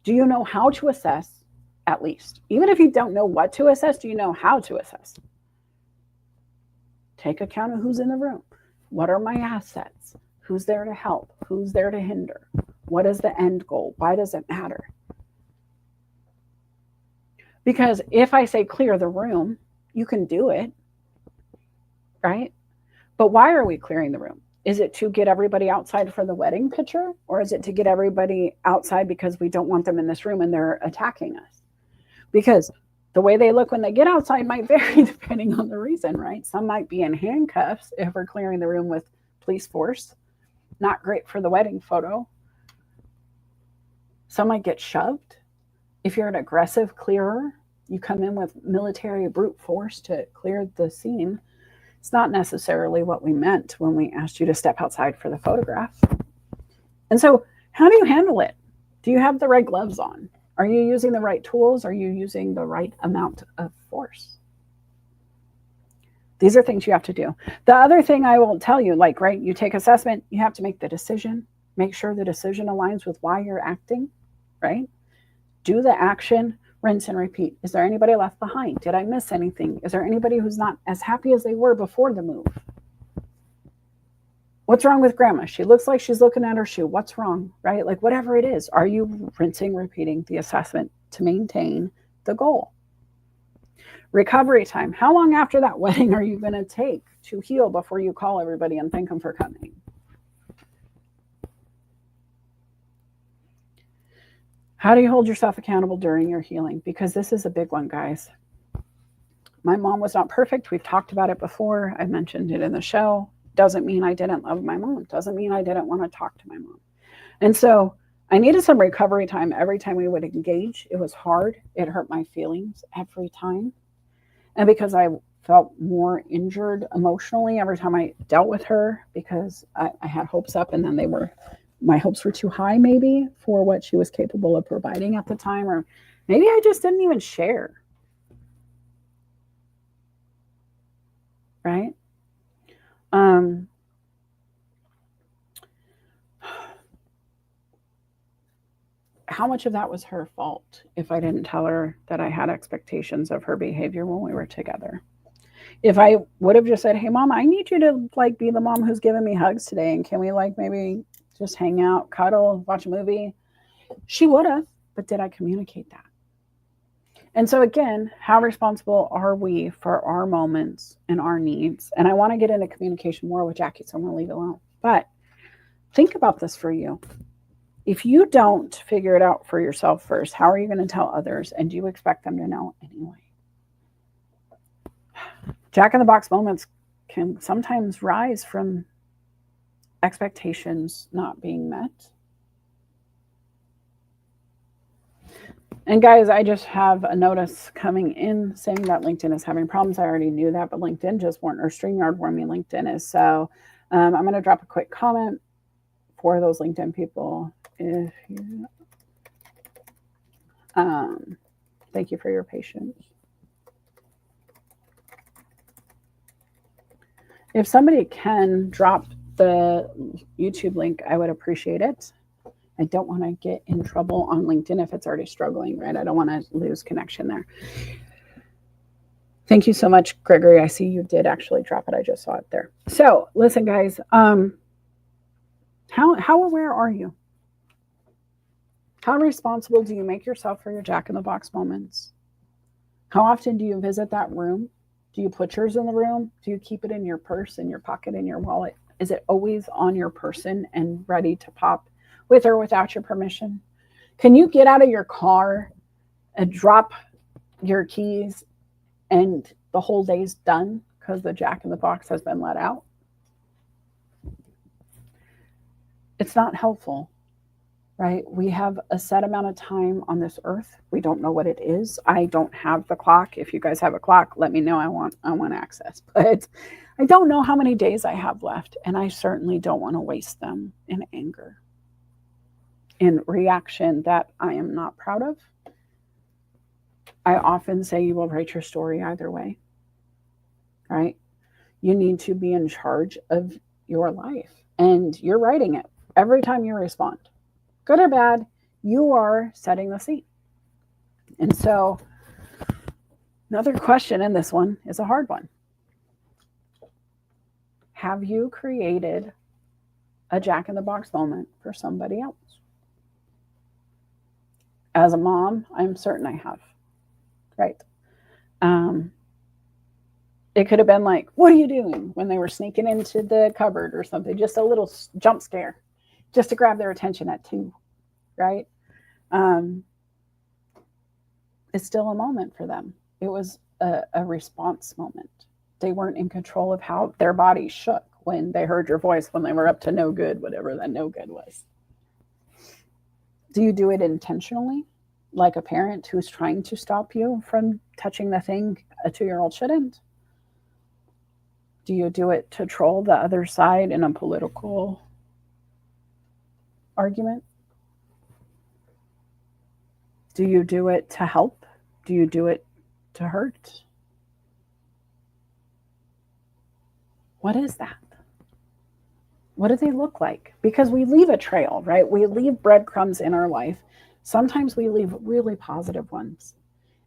Do you know how to assess, at least? Even if you don't know what to assess, do you know how to assess? Take account of who's in the room. What are my assets? Who's there to help? Who's there to hinder? What is the end goal? Why does it matter? Because if I say clear the room, you can do it, right? But why are we clearing the room? Is it to get everybody outside for the wedding picture? Or is it to get everybody outside because we don't want them in this room and they're attacking us? Because the way they look when they get outside might vary depending on the reason, right? Some might be in handcuffs if we're clearing the room with police force. Not great for the wedding photo. Some might get shoved. If you're an aggressive clearer, you come in with military brute force to clear the scene. It's not necessarily what we meant when we asked you to step outside for the photograph. And so, how do you handle it? Do you have the right gloves on? Are you using the right tools? Are you using the right amount of force? These are things you have to do. The other thing I will tell you, like, right, you take assessment, you have to make the decision. Make sure the decision aligns with why you're acting, right? Do the action, rinse and repeat. Is there anybody left behind? Did I miss anything? Is there anybody who's not as happy as they were before the move? What's wrong with grandma? She looks like she's looking at her shoe. What's wrong, right? Like whatever it is, are you rinsing, repeating the assessment to maintain the goal? Recovery time. How long after that wedding are you going to take to heal before you call everybody and thank them for coming? How do you hold yourself accountable during your healing? Because this is a big one, guys. My mom was not perfect. We've talked about it before. I mentioned it in the show. Doesn't mean I didn't love my mom. Doesn't mean I didn't want to talk to my mom. And so I needed some recovery time every time we would engage. It was hard. It hurt my feelings every time. And because I felt more injured emotionally every time I dealt with her, because I had hopes up and then my hopes were too high maybe for what she was capable of providing at the time, or maybe I just didn't even share. Right? How much of that was her fault if I didn't tell her that I had expectations of her behavior when we were together? If I would have just said, hey mom, I need you to like be the mom who's giving me hugs today, and can we like maybe just hang out, cuddle, watch a movie? She would have, but did I communicate that? And so again, how responsible are we for our moments and our needs? And I want to get into communication more with Jackie, so I'm going to leave it alone. But think about this for you. If you don't figure it out for yourself first, how are you going to tell others? And do you expect them to know anyway? Jack in the Box moments can sometimes rise from expectations not being met. And guys, I just have a notice coming in saying that LinkedIn is having problems. I already knew that, but LinkedIn just warned, or StreamYard warned me LinkedIn is. So I'm going to drop a quick comment for those LinkedIn people. If you, thank you for your patience. If somebody can drop the YouTube link, I would appreciate it. I don't want to get in trouble on LinkedIn if it's already struggling, right? I don't want to lose connection there. Thank you so much, Gregory. I see you did actually drop it. I just saw it there. So listen, guys, how aware are you? How responsible do you make yourself for your jack-in-the-box moments? How often do you visit that room? Do you put yours in the room? Do you keep it in your purse, in your pocket, in your wallet? Is it always on your person and ready to pop with or without your permission? Can you get out of your car and drop your keys and the whole day's done because the jack-in-the-box has been let out? It's not helpful, right? We have a set amount of time on this earth. We don't know what it is. I don't have the clock. If you guys have a clock, let me know. I want access. But I don't know how many days I have left, and I certainly don't want to waste them in anger, in reaction that I am not proud of. I often say you will write your story either way, right? You need to be in charge of your life, and you're writing it every time you respond. Good or bad, you are setting the scene. And so another question in this one is a hard one. Have you created a jack-in-the-box moment for somebody else? As a mom, I'm certain I have, right? It could have been like, what are you doing? When they were sneaking into the cupboard or something, just a little jump scare, just to grab their attention at 2, right? It's still a moment for them. It was a response moment. They weren't in control of how their bodies shook when they heard your voice, when they were up to no good, whatever that no good was. Do you do it intentionally, like a parent who's trying to stop you from touching the thing a 2-year-old shouldn't? Do you do it to troll the other side in a political argument? Do you do it to help? Do you do it to hurt? What is that? What do they look like? Because we leave a trail, right? We leave breadcrumbs in our life. Sometimes we leave really positive ones.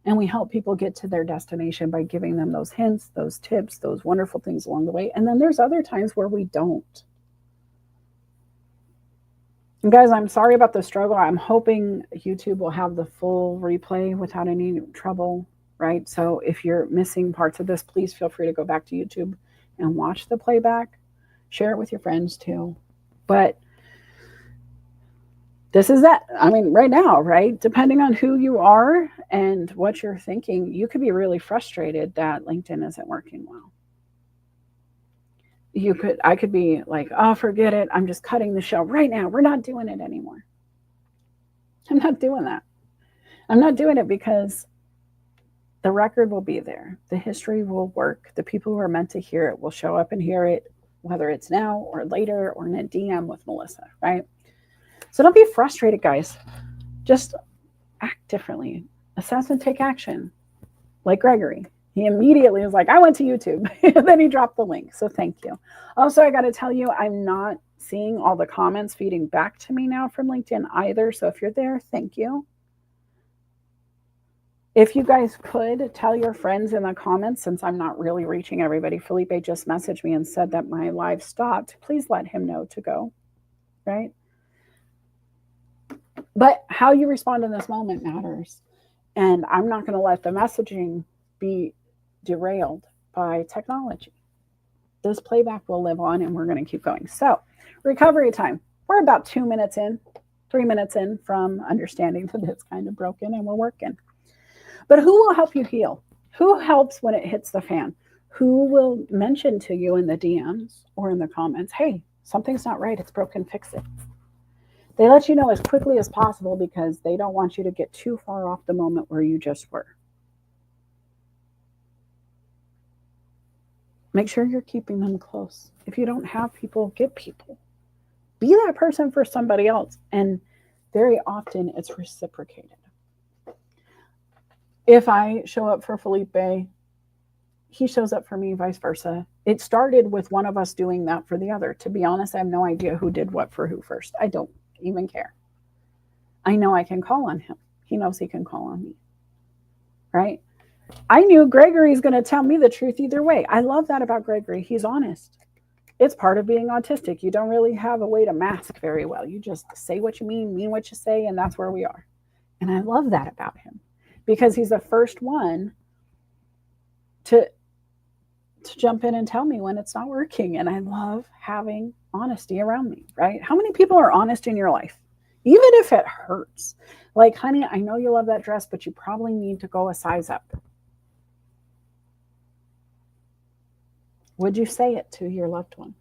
And we help people get to their destination by giving them those hints, those tips, those wonderful things along the way. And then there's other times where we don't. And guys, I'm sorry about the struggle. I'm hoping YouTube will have the full replay without any trouble, right? So if you're missing parts of this, please feel free to go back to YouTube and watch the playback. Share it with your friends too. But this is that. I mean, right now, right? Depending on who you are and what you're thinking, you could be really frustrated that LinkedIn isn't working well. I could be like, oh, forget it. I'm just cutting the show right now. We're not doing it anymore. I'm not doing that. I'm not doing it because the record will be there. The history will work. The people who are meant to hear it will show up and hear it, whether it's now or later or in a DM with Melissa, right? So don't be frustrated, guys. Just act differently. Assess and take action. Like Gregory. He immediately was like, I went to YouTube. And then he dropped the link. So thank you. Also, I got to tell you, I'm not seeing all the comments feeding back to me now from LinkedIn either. So if you're there, thank you. If you guys could tell your friends in the comments, since I'm not really reaching everybody, Felipe just messaged me and said that my live stopped. Please let him know to go, right? But how you respond in this moment matters. And I'm not going to let the messaging be derailed by technology. This playback will live on and we're going to keep going. So recovery time. We're about 2 minutes in, 3 minutes in from understanding that it's kind of broken and we're working. But who will help you heal? Who helps when it hits the fan? who will mention to you in the DMs or in the comments, hey, something's not right, it's broken, fix it. They let you know as quickly as possible because they don't want you to get too far off the moment where you just were. Make sure you're keeping them close. If you don't have people, get people. Be that person for somebody else. And very often it's reciprocated. If I show up for Felipe, he shows up for me, vice versa. It started with one of us doing that for the other. To be honest, I have no idea who did what for who first. I don't even care. I know I can call on him. He knows he can call on me. Right? I knew Gregory's going to tell me the truth either way. I love that about Gregory. He's honest. It's part of being autistic. You don't really have a way to mask very well. You just say what you mean what you say, and that's where we are. And I love that about him because he's the first one to jump in and tell me when it's not working. And I love having honesty around me, right? How many people are honest in your life? Even if it hurts. Like, honey, I know you love that dress, but you probably need to go a size up. Would you say it to your loved one?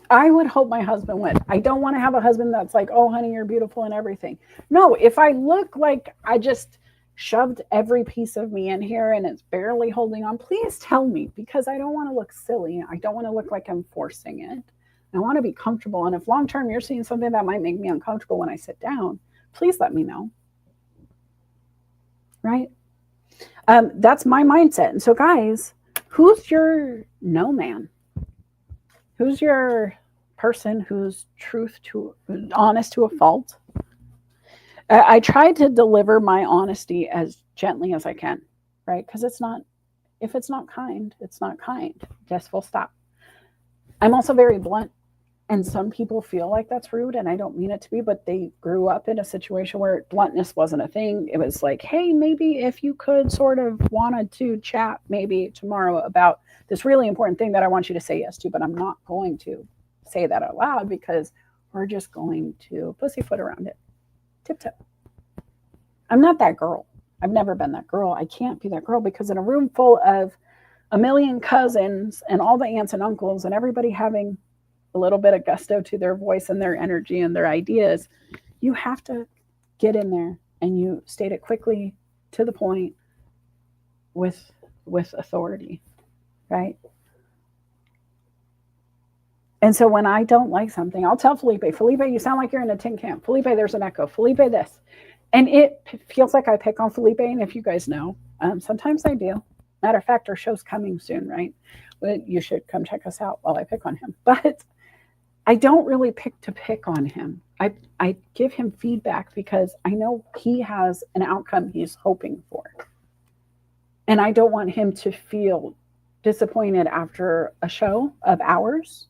I would hope my husband would. I don't want to have a husband that's like, oh, honey, you're beautiful and everything. No, if I look like I just shoved every piece of me in here and it's barely holding on, please tell me, because I don't want to look silly. I don't want to look like I'm forcing it. I want to be comfortable. And if long term you're seeing something that might make me uncomfortable when I sit down, please let me know. Right? That's my mindset. And so, guys, who's your no man? Who's your person who's honest to a fault? I try to deliver my honesty as gently as I can, right? Because if it's not kind, it's not kind. Just full stop. I'm also very blunt. And some people feel like that's rude, and I don't mean it to be, but they grew up in a situation where bluntness wasn't a thing. It was like, hey, maybe if you could sort of wanted to chat maybe tomorrow about this really important thing that I want you to say yes to, but I'm not going to say that out loud because we're just going to pussyfoot around it. Tiptoe. I'm not that girl. I've never been that girl. I can't be that girl because in a room full of a million cousins and all the aunts and uncles and everybody having a little bit of gusto to their voice and their energy and their ideas, you have to get in there and you state it quickly, to the point, with authority, right? And so when I don't like something, I'll tell Felipe, you sound like you're in a tin can. Felipe, there's an echo. Felipe, this. And it feels like I pick on Felipe, and if you guys know, sometimes I do. Matter of fact, our show's coming soon, right? You should come check us out while I pick on him. But I don't really pick on him. I give him feedback because I know he has an outcome he's hoping for. And I don't want him to feel disappointed after a show of ours.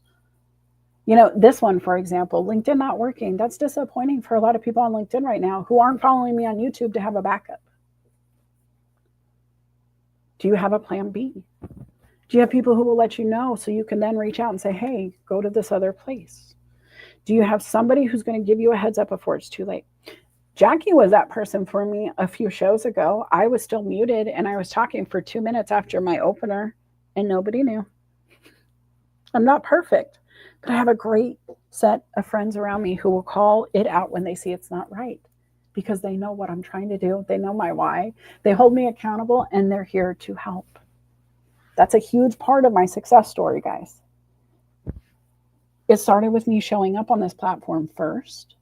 You know, this one, for example, LinkedIn not working. That's disappointing for a lot of people on LinkedIn right now who aren't following me on YouTube to have a backup. Do you have a plan B? Do you have people who will let you know so you can then reach out and say, hey, go to this other place? Do you have somebody who's going to give you a heads up before it's too late? Jackie was that person for me a few shows ago. I was still muted and I was talking for 2 minutes after my opener and nobody knew. I'm not perfect, but I have a great set of friends around me who will call it out when they see it's not right because they know what I'm trying to do. They know my why. They hold me accountable and they're here to help. That's a huge part of my success story, guys. It started with me showing up on this platform first.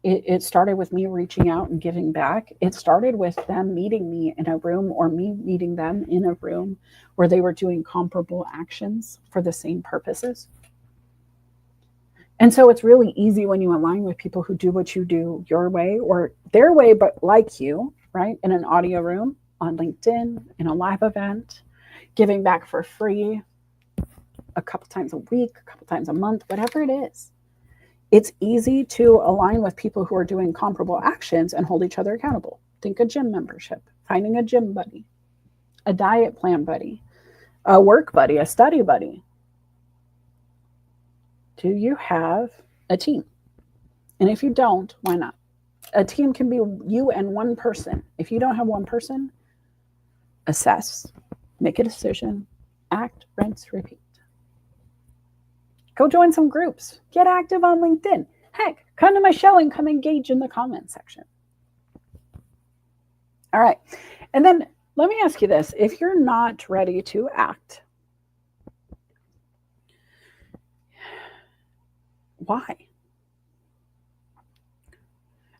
It started with me reaching out and giving back. It started with them meeting me in a room or me meeting them in a room where they were doing comparable actions for the same purposes. And so it's really easy when you align with people who do what you do your way or their way, but like you, right? In an audio room, on LinkedIn, in a live event, giving back for free a couple times a week, a couple times a month, whatever it is. It's easy to align with people who are doing comparable actions and hold each other accountable. Think a gym membership, finding a gym buddy, a diet plan buddy, a work buddy, a study buddy. Do you have a team? And if you don't, why not? A team can be you and one person. If you don't have one person, assess, make a decision, act, rinse, repeat. Go join some groups. Get active on LinkedIn. Heck, come to my show and come engage in the comment section. All right. And then let me ask you this. If you're not ready to act, why?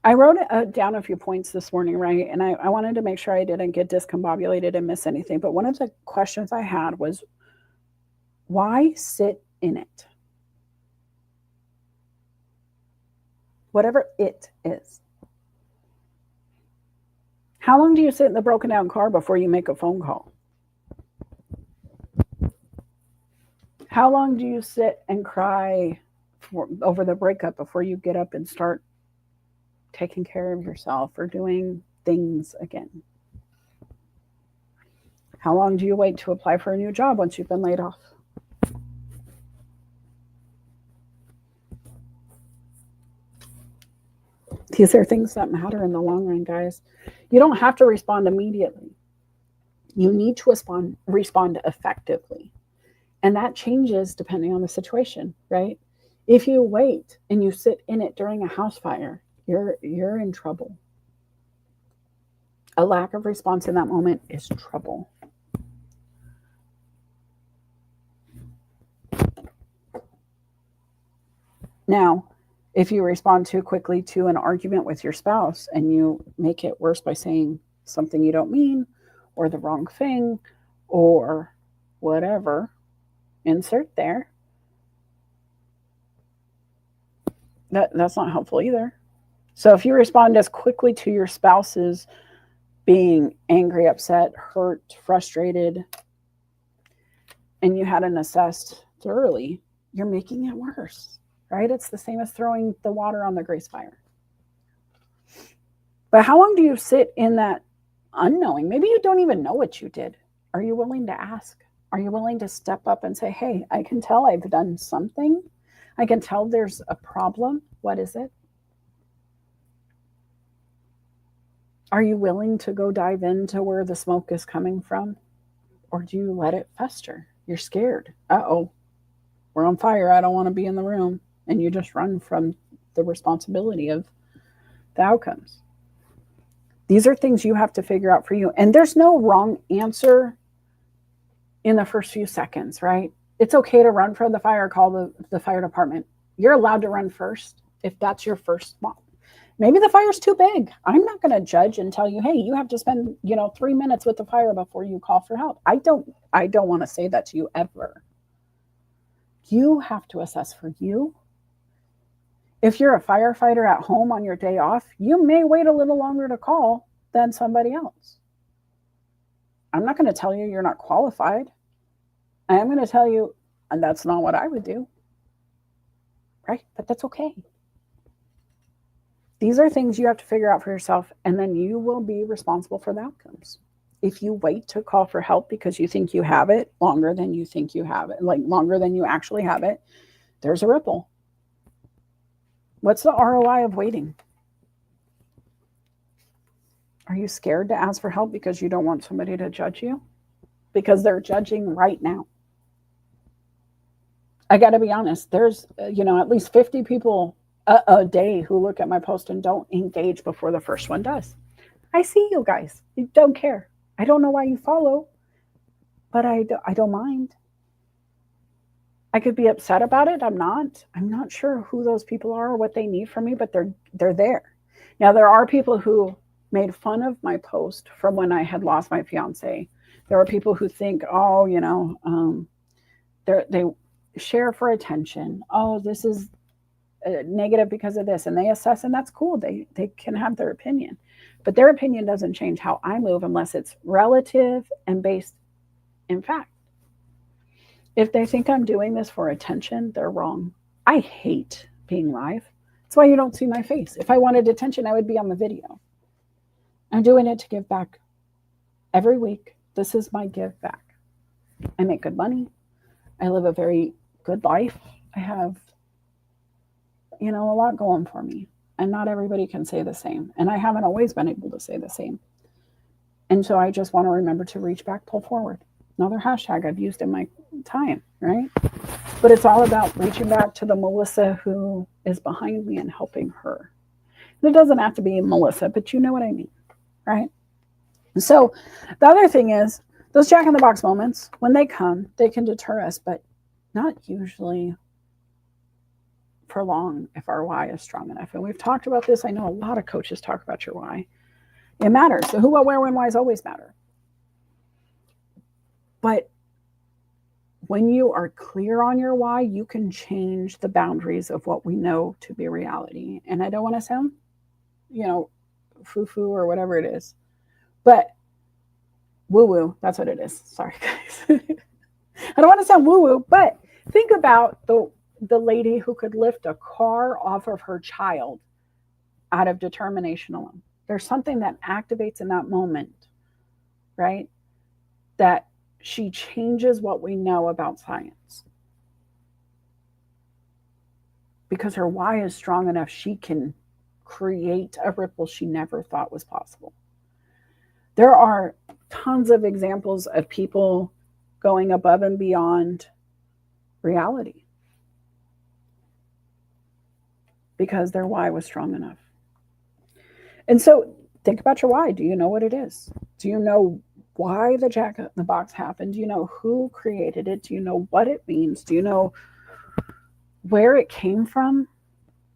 I wrote down a few points this morning, right? And I wanted to make sure I didn't get discombobulated and miss anything. But one of the questions I had was, why sit in it? Whatever it is. How long do you sit in the broken down car before you make a phone call? How long do you sit and cry over the breakup before you get up and start taking care of yourself or doing things again? How long do you wait to apply for a new job once you've been laid off? These are things that matter in the long run, guys. You don't have to respond immediately. You need to respond effectively. And that changes depending on the situation, right? If you wait and you sit in it during a house fire, you're in trouble. A lack of response in that moment is trouble. Now, if you respond too quickly to an argument with your spouse and you make it worse by saying something you don't mean or the wrong thing or whatever, insert there, that's not helpful either. So if you respond as quickly to your spouse's being angry, upset, hurt, frustrated, and you hadn't assessed thoroughly, you're making it worse, right? It's the same as throwing the water on the grease fire. But how long do you sit in that unknowing? Maybe you don't even know what you did. Are you willing to ask? Are you willing to step up and say, hey, I can tell I've done something. I can tell there's a problem. What is it? Are you willing to go dive into where the smoke is coming from? Or do you let it fester? You're scared. Uh-oh, we're on fire. I don't want to be in the room. And you just run from the responsibility of the outcomes. These are things you have to figure out for you. And there's no wrong answer in the first few seconds, right? It's okay to run from the fire, call the fire department. You're allowed to run first if that's your first spot. Maybe the fire's too big. I'm not going to judge and tell you, hey, you have to spend, 3 minutes with the fire before you call for help. I don't want to say that to you ever. You have to assess for you. If you're a firefighter at home on your day off, you may wait a little longer to call than somebody else. I'm not going to tell you you're not qualified. I am going to tell you, and that's not what I would do. Right? But that's okay. These are things you have to figure out for yourself, and then you will be responsible for the outcomes. If you wait to call for help because you think you have it longer than you think you have it, like longer than you actually have it, there's a ripple. What's the ROI of waiting? Are you scared to ask for help because you don't want somebody to judge you? Because they're judging right now. I got to be honest, there's, at least 50 people a day who look at my post and don't engage before the first one does. I see you guys. You don't care. I don't know why you follow, but I don't mind. I could be upset about it. I'm not sure who those people are or what they need from me, but they're there. Now, there are people who made fun of my post from when I had lost my fiance. There are people who think, they share for attention. Oh, this is negative because of this, and they assess, and that's cool. They can have their opinion, but their opinion doesn't change how I move unless it's relative and based in fact. If they think I'm doing this for attention, they're wrong. I hate being live. That's why you don't see my face. If I wanted attention, I would be on the video. I'm doing it to give back every week. This is my give back. I make good money. I live a very good life. I have a lot going for me. And not everybody can say the same. And I haven't always been able to say the same. And so I just want to remember to reach back, pull forward. Another hashtag I've used in my time, right? But it's all about reaching back to the Melissa who is behind me and helping her. And it doesn't have to be Melissa, but you know what I mean, right? So the other thing is those Jack in the Box moments, when they come, they can deter us, but not usually for long if our why is strong enough. And we've talked about this. I know a lot of coaches talk about your why. It matters. The who, what, where, when, whys always matter. But when you are clear on your why, you can change the boundaries of what we know to be reality. And I don't want to sound, foo-foo or whatever it is, but woo-woo, that's what it is. Sorry, guys. I don't want to sound woo-woo, but think about the lady who could lift a car off of her child out of determination alone. There's something that activates in that moment, right? That she changes what we know about science. Because her why is strong enough, she can create a ripple she never thought was possible. There are tons of examples of people going above and beyond reality because their why was strong enough. And so think about your why. Do you know what it is? Do you know why the Jack in the Box happened? Do you know who created it? Do you know what it means? Do you know where it came from?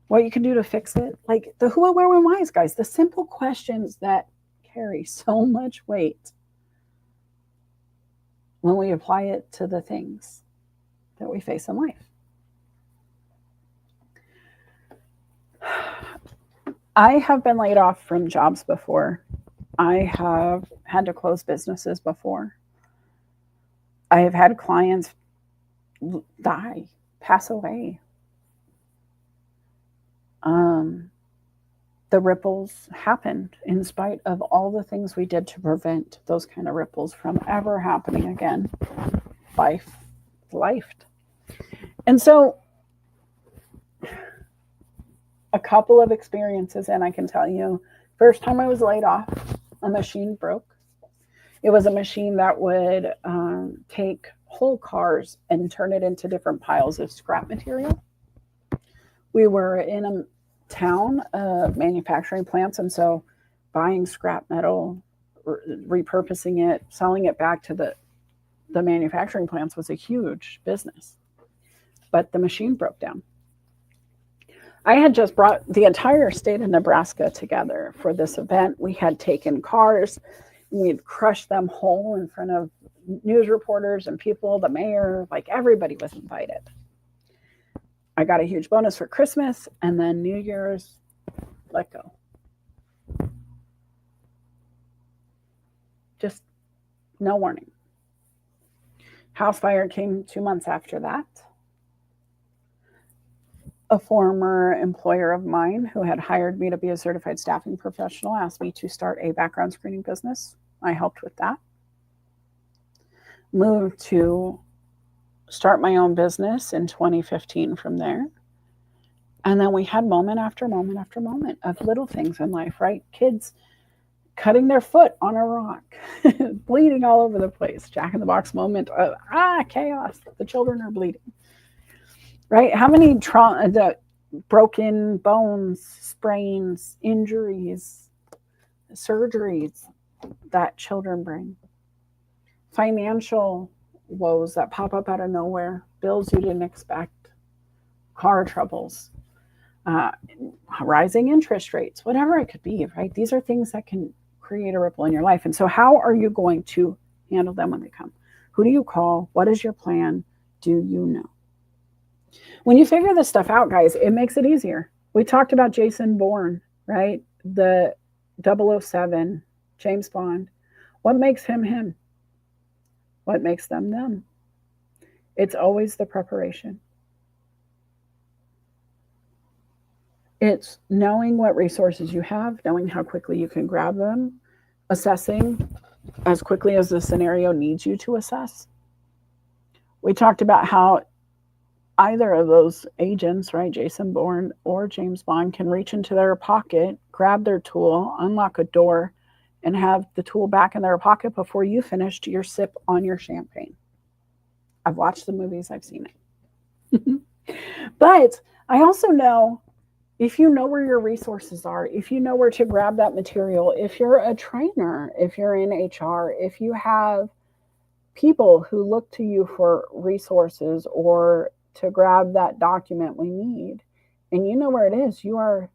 What you can do to fix it? Like the who, what, where, when, whys, guys. The simple questions that carry so much weight when we apply it to the things that we face in life. I have been laid off from jobs before. I have had to close businesses before. I have had clients die, pass away. The ripples happened in spite of all the things we did to prevent those kind of ripples from ever happening again. Life. And so a couple of experiences, and I can tell you, first time I was laid off, a machine broke. It was a machine that would take whole cars and turn it into different piles of scrap material. We were in a town of manufacturing plants, and so buying scrap metal, repurposing it, selling it back to the manufacturing plants was a huge business. But the machine broke down. I had just brought the entire state of Nebraska together for this event. We had taken cars, we had crushed them whole in front of news reporters and people, the mayor, like everybody was invited. I got a huge bonus for Christmas, and then New Year's, let go. Just no warning. House fire came 2 months after that. A former employer of mine who had hired me to be a certified staffing professional asked me to start a background screening business. I helped with that. Moved to start my own business in 2015 from there. And then we had moment after moment after moment of little things in life, right? Kids cutting their foot on a rock, bleeding all over the place. Jack in the Box moment of, chaos. The children are bleeding. Right? How many the broken bones, sprains, injuries, surgeries that children bring? Financial woes that pop up out of nowhere, bills you didn't expect, car troubles, rising interest rates, whatever it could be, right? These are things that can create a ripple in your life. And so how are you going to handle them when they come? Who do you call? What is your plan? Do you know? When you figure this stuff out, guys, it makes it easier. We talked about Jason Bourne, right? The 007, James Bond. What makes him him? What makes them them? It's always the preparation. It's knowing what resources you have, knowing how quickly you can grab them, assessing as quickly as the scenario needs you to assess. We talked about how either of those agents, right, Jason Bourne or James Bond, can reach into their pocket, grab their tool, unlock a door, and have the tool back in their pocket before you finished your sip on your champagne. I've watched the movies, I've seen it. But I also know, if you know where your resources are, if you know where to grab that material, if you're a trainer, if you're in HR, if you have people who look to you for resources or to grab that document we need, and you know where it is, you are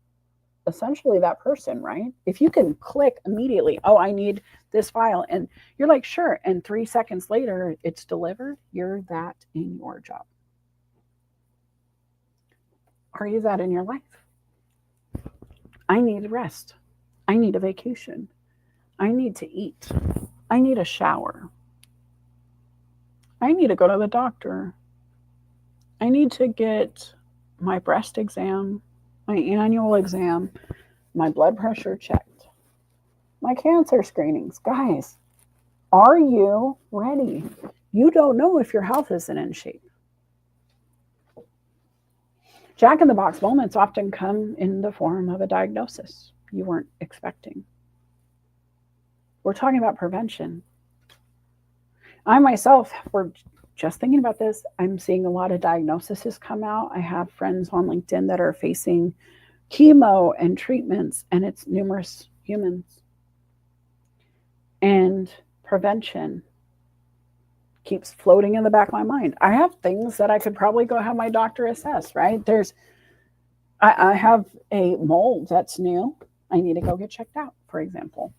essentially that person, right? If you can click immediately, oh, I need this file, and you're like, sure, and 3 seconds later it's delivered, you're that in your job. Are you that in your life? I need rest. I need a vacation. I need to eat. I need a shower. I need to go to the doctor. I need to get my breast exam, my annual exam, my blood pressure checked, my cancer screenings. Guys, are you ready? You don't know if your health isn't in shape. Jack in the Box moments often come in the form of a diagnosis you weren't expecting. We're talking about prevention. I myself, we're just thinking about this. I'm seeing a lot of diagnoses come out. I have friends on LinkedIn that are facing chemo and treatments, and it's numerous humans. And prevention keeps floating in the back of my mind. I have things that I could probably go have my doctor assess, right? I have a mole that's new. I need to go get checked out, for example.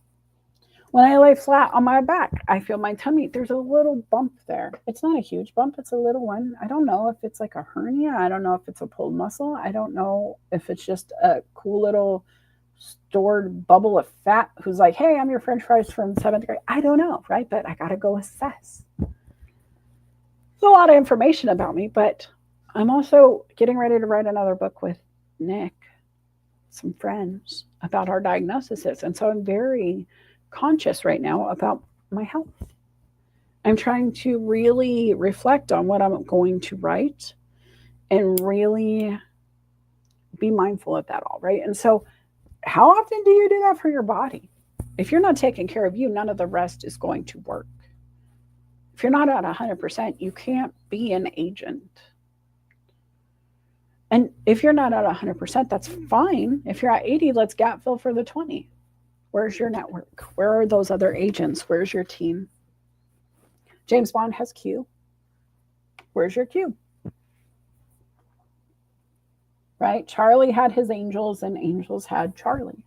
When I lay flat on my back, I feel my tummy. There's a little bump there. It's not a huge bump. It's a little one. I don't know if it's like a hernia. I don't know if it's a pulled muscle. I don't know if it's just a cool little stored bubble of fat who's like, hey, I'm your French fries from 7th grade. I don't know, right? But I got to go assess. There's a lot of information about me, but I'm also getting ready to write another book with Nick, some friends, about our diagnoses. And so I'm very conscious right now about my health. I'm trying to really reflect on what I'm going to write and really be mindful of that all, right? And so how often do you do that for your body? If you're not taking care of you, none of the rest is going to work. If you're not at 100%, you can't be an agent. And if you're not at 100%, that's fine. If you're at 80, let's gap fill for the 20. Where's your network? Where are those other agents? Where's your team? James Bond has Q. Where's your Q? Right? Charlie had his angels and angels had Charlie.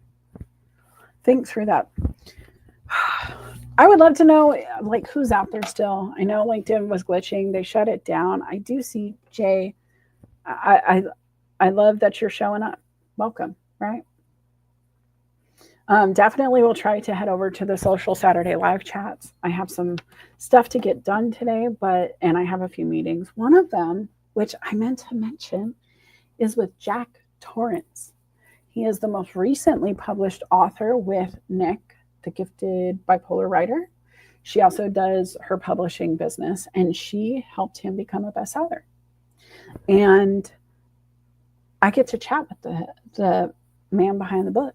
Think through that. I would love to know, like, who's out there still. I know LinkedIn was glitching. They shut it down. I do see Jay. I love that you're showing up. Welcome, right? Definitely we'll try to head over to the Social Saturday live chats. I have some stuff to get done today, and I have a few meetings. One of them, which I meant to mention, is with Jack Torrance. He is the most recently published author with Nick, the gifted bipolar writer. She also does her publishing business, and she helped him become a bestseller. And I get to chat with the man behind the book.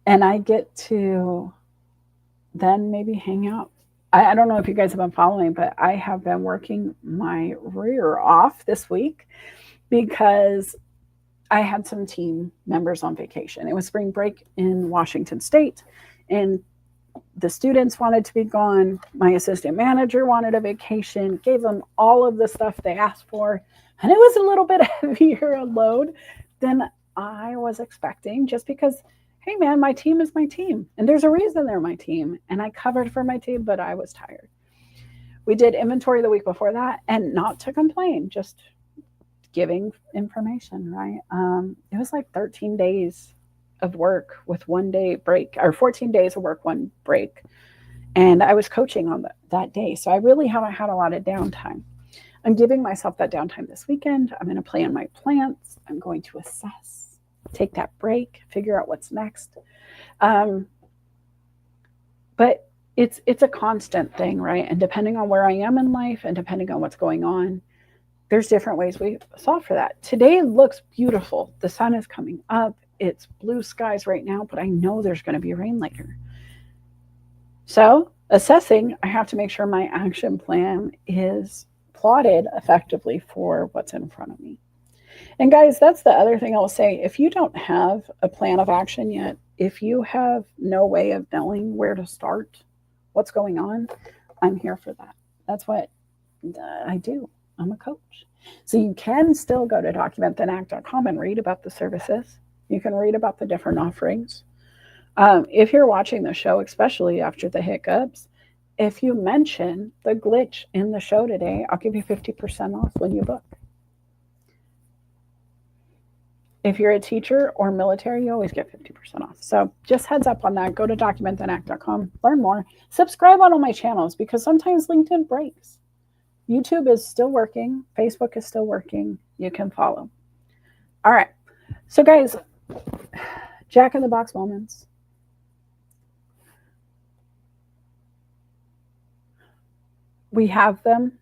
And I get to then maybe hang out. I don't know if you guys have been following, but I have been working my rear off this week because I had some team members on vacation. It was spring break in Washington State, and the students wanted to be gone. My assistant manager wanted a vacation, gave them all of the stuff they asked for, and it was a little bit heavier a load than I was expecting, just because, hey man, my team is my team, and there's a reason they're my team, and I covered for my team, but I was tired. We did inventory the week before that, and not to complain, just giving information, right? It was like 13 days of work with 1 day break, or 14 days of work, 1 break. And I was coaching on that day. So I really haven't had a lot of downtime. I'm giving myself that downtime this weekend. I'm going to plan my plants. I'm going to assess, take that break, figure out what's next. But it's a constant thing, right? And depending on where I am in life and depending on what's going on, there's different ways we solve for that. Today looks beautiful. The sun is coming up. It's blue skies right now, but I know there's going to be rain later. So, assessing, I have to make sure my action plan is plotted effectively for what's in front of me. And guys, that's the other thing I'll say. If you don't have a plan of action yet, if you have no way of knowing where to start, what's going on, I'm here for that. That's what I do. I'm a coach. So you can still go to documentthenAct.com and read about the services. You can read about the different offerings. If you're watching the show, especially after the hiccups, if you mention the glitch in the show today, I'll give you 50% off when you book. If you're a teacher or military, you always get 50% off. So just heads up on that. Go to documentthenAct.com, learn more. Subscribe on all my channels because sometimes LinkedIn breaks. YouTube is still working. Facebook is still working. You can follow. All right. So guys, Jack in the Box moments. We have them.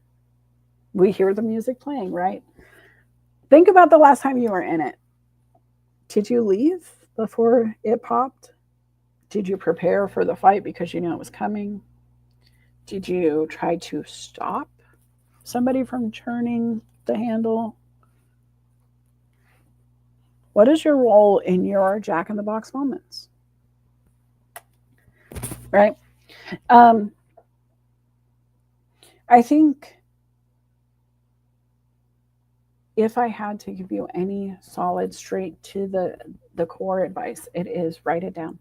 We hear the music playing, right? Think about the last time you were in it. Did you leave before it popped? Did you prepare for the fight because you knew it was coming? Did you try to stop somebody from turning the handle? What is your role in your Jack in the Box moments? Right? I think if I had to give you any solid, straight to the core advice, it is write it down.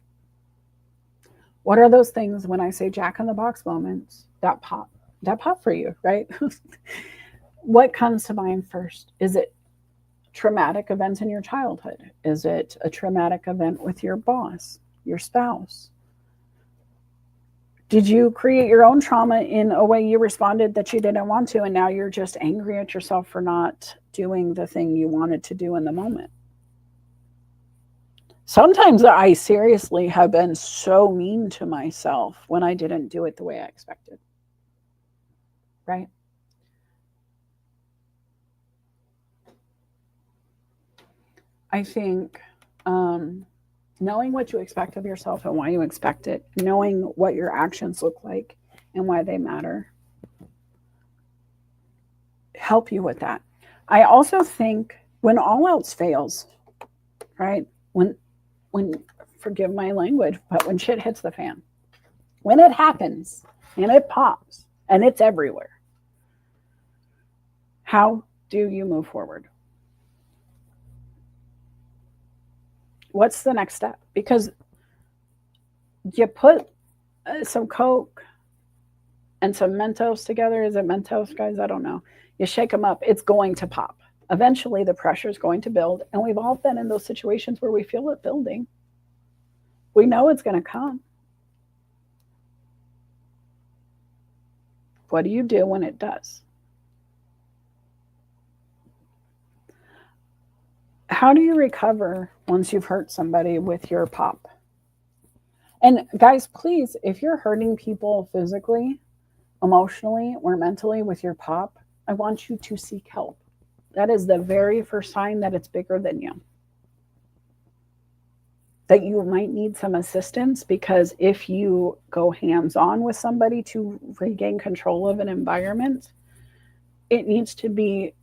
What are those things when I say Jack in the Box moments that pop for you, right? What comes to mind first? Is it traumatic events in your childhood? Is it a traumatic event with your boss, your spouse? Did you create your own trauma in a way you responded that you didn't want to, and now you're just angry at yourself for not doing the thing you wanted to do in the moment? Sometimes I seriously have been so mean to myself when I didn't do it the way I expected. Right? I think knowing what you expect of yourself and why you expect it, knowing what your actions look like and why they matter, help you with that. I also think when all else fails, right? When forgive my language, but when shit hits the fan, when it happens and it pops and it's everywhere, how do you move forward? What's the next step? Because you put some Coke and some Mentos together. Is it Mentos, guys? I don't know. You shake them up, it's going to pop. Eventually, the pressure is going to build. And we've all been in those situations where we feel it building. We know it's going to come. What do you do when it does? How do you recover once you've hurt somebody with your pop? And guys, please, if you're hurting people physically, emotionally, or mentally with your pop, I want you to seek help. That is the very first sign that it's bigger than you. That you might need some assistance, because if you go hands-on with somebody to regain control of an environment, it needs to be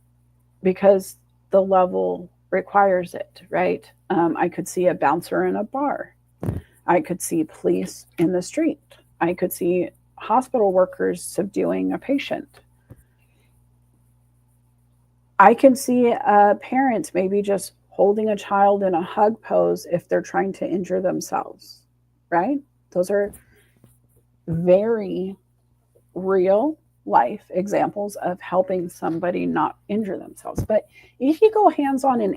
because the level requires it, right? I could see a bouncer in a bar. I could see police in the street. I could see hospital workers subduing a patient. I can see a parent maybe just holding a child in a hug pose if they're trying to injure themselves, right? Those are very real life examples of helping somebody not injure themselves. But if you go hands-on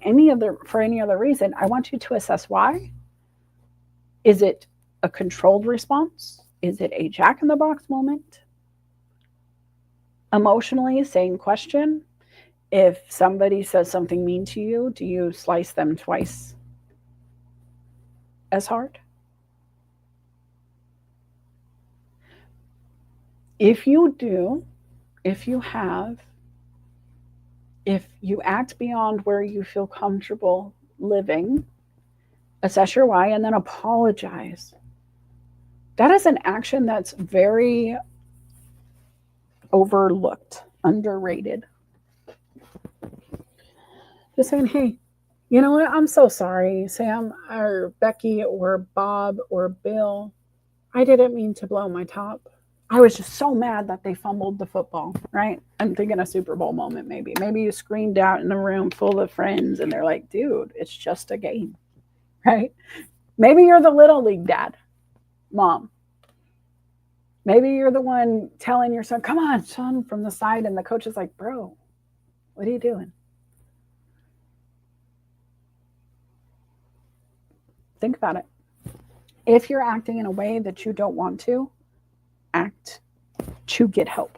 for any other reason, I want you to assess why. Is it a controlled response? Is it a Jack in the Box moment? Emotionally, same question. If somebody says something mean to you, do you slice them twice as hard? If you do, if you have, if you act beyond where you feel comfortable living, assess your why and then apologize. That is an action that's very overlooked, underrated. Just saying, hey, you know what? I'm so sorry, Sam or Becky or Bob or Bill. I didn't mean to blow my top. I was just so mad that they fumbled the football, right? I'm thinking a Super Bowl moment, maybe. Maybe you screamed out in a room full of friends and they're like, dude, it's just a game, right? Maybe you're the little league dad, mom. Maybe you're the one telling your son, come on, son, from the side. And the coach is like, bro, what are you doing? Think about it. If you're acting in a way that you don't want to, act to get help.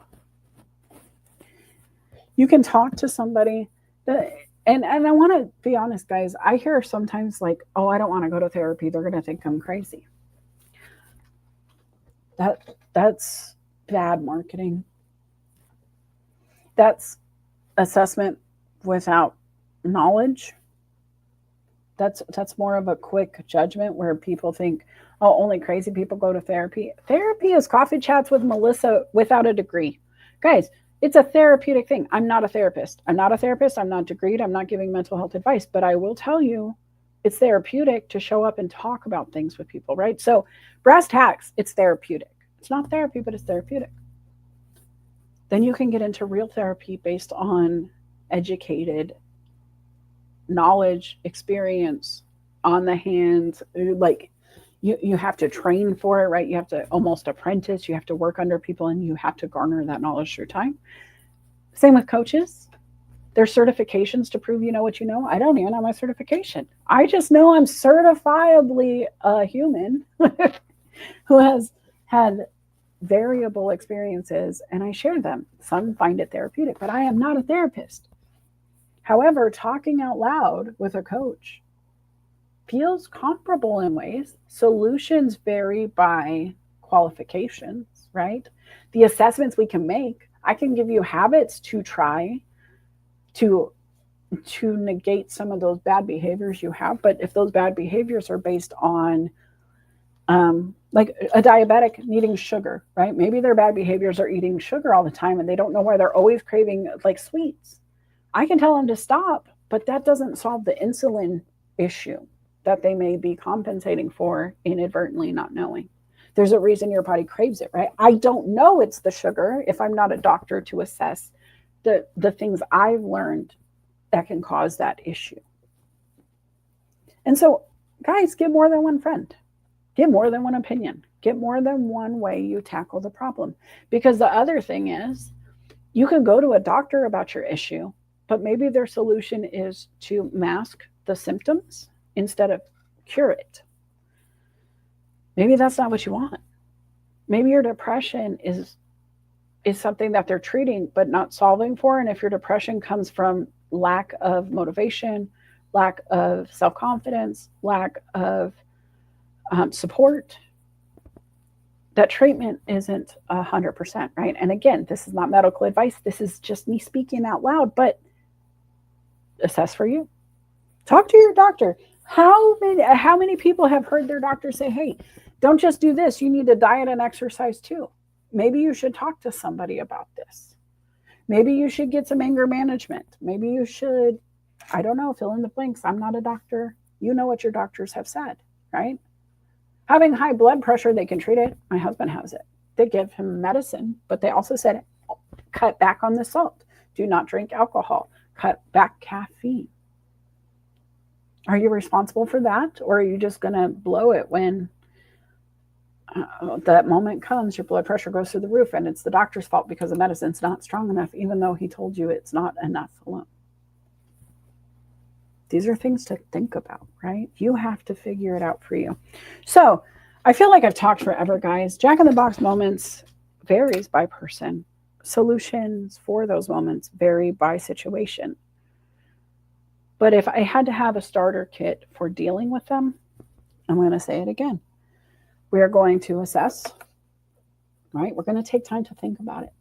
You can talk to somebody that, and I want to be honest, guys. I hear sometimes like, oh, I don't want to go to therapy. They're going to think I'm crazy. That's bad marketing. That's assessment without knowledge. That's more of a quick judgment where people think, oh, only crazy people go to therapy. Therapy is coffee chats with Melissa without a degree. Guys, it's a therapeutic thing. I'm not a therapist. I'm not degreed. I'm not giving mental health advice, but I will tell you it's therapeutic to show up and talk about things with people, right? So brass tacks, it's therapeutic. It's not therapy, but it's therapeutic. Then you can get into real therapy based on educated knowledge, experience, on the hands, like you have to train for it, right? You have to almost apprentice, you have to work under people, and you have to garner that knowledge through time. Same with coaches. There's certifications to prove you know what you know. I don't even have my certification. I just know I'm certifiably a human who has had variable experiences, and I share them. Some find it therapeutic, but I am not a therapist. However, talking out loud with a coach feels comparable in ways. Solutions vary by qualifications, right? The assessments we can make, I can give you habits to try to negate some of those bad behaviors you have. But if those bad behaviors are based on like a diabetic needing sugar, right? Maybe their bad behaviors are eating sugar all the time and they don't know why they're always craving like sweets. I can tell them to stop, but that doesn't solve the insulin issue that they may be compensating for inadvertently not knowing. There's a reason your body craves it, right? I don't know it's the sugar if I'm not a doctor to assess the things I've learned that can cause that issue. And so, guys, get more than one friend. Get more than one opinion. Get more than one way you tackle the problem. Because the other thing is, you can go to a doctor about your issue, but maybe their solution is to mask the symptoms instead of cure it. Maybe that's not what you want. Maybe your depression is something that they're treating but not solving for. And if your depression comes from lack of motivation, lack of self-confidence, lack of support, that treatment isn't 100%, right? And again, this is not medical advice. This is just me speaking out loud, but assess for you. Talk to your doctor. How many people have heard their doctor say, hey, don't just do this. You need to diet and exercise too. Maybe you should talk to somebody about this. Maybe you should get some anger management. Maybe you should, I don't know, fill in the blanks. I'm not a doctor. You know what your doctors have said, right? Having high blood pressure, they can treat it. My husband has it. They give him medicine, but they also said, cut back on the salt. Do not drink alcohol. Cut back caffeine. Are you responsible for that? Or are you just going to blow it when that moment comes, your blood pressure goes through the roof and it's the doctor's fault because the medicine's not strong enough, even though he told you it's not enough alone? These are things to think about, right? You have to figure it out for you. So I feel like I've talked forever, guys. Jack in the Box moments varies by person. Solutions for those moments vary by situation. But if I had to have a starter kit for dealing with them, I'm going to say it again. We are going to assess right? We're going to take time to think about it.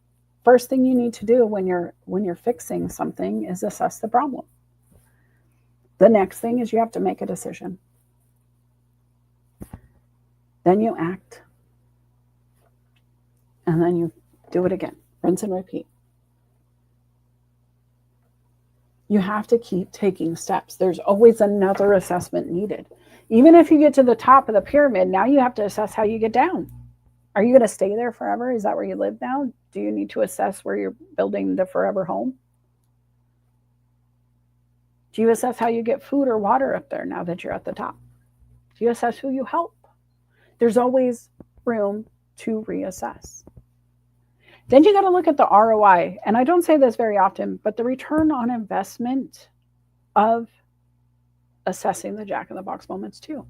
First thing you need to do when you're fixing something is assess the problem. The next thing is you have to make a decision. Then you act. And then you do it again. Rinse and repeat. You have to keep taking steps. There's always another assessment needed. Even if you get to the top of the pyramid, now you have to assess how you get down. Are you going to stay there forever? Is that where you live now? Do you need to assess where you're building the forever home? Do you assess how you get food or water up there now that you're at the top? Do you assess who you help? There's always room to reassess. Then you got to look at the ROI. And I don't say this very often, but the return on investment of assessing the Jack in the Box moments too.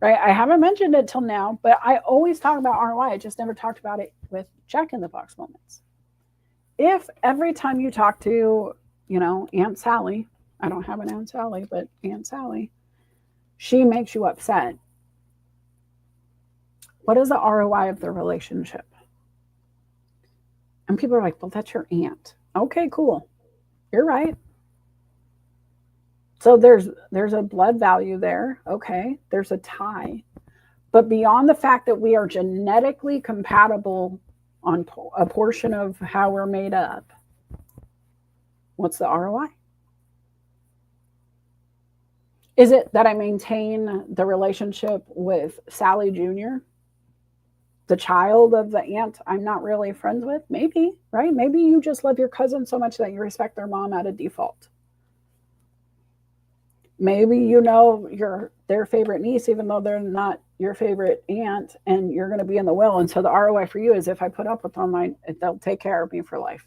Right? I haven't mentioned it till now, but I always talk about ROI. I just never talked about it with Jack in the Box moments. If every time you talk to, Aunt Sally, I don't have an Aunt Sally, but Aunt Sally, she makes you upset, what is the ROI of the relationship? And people are like, well, that's your aunt. Okay, cool. You're right. So there's a blood value there. Okay, there's a tie. But beyond the fact that we are genetically compatible on a portion of how we're made up, what's the ROI? Is it that I maintain the relationship with Sally Jr., the child of the aunt I'm not really friends with? Maybe, right? Maybe you just love your cousin so much that you respect their mom out of default. Maybe their favorite niece, even though they're not your favorite aunt, and you're going to be in the will. And so the ROI for you is if I put up with them, they'll take care of me for life.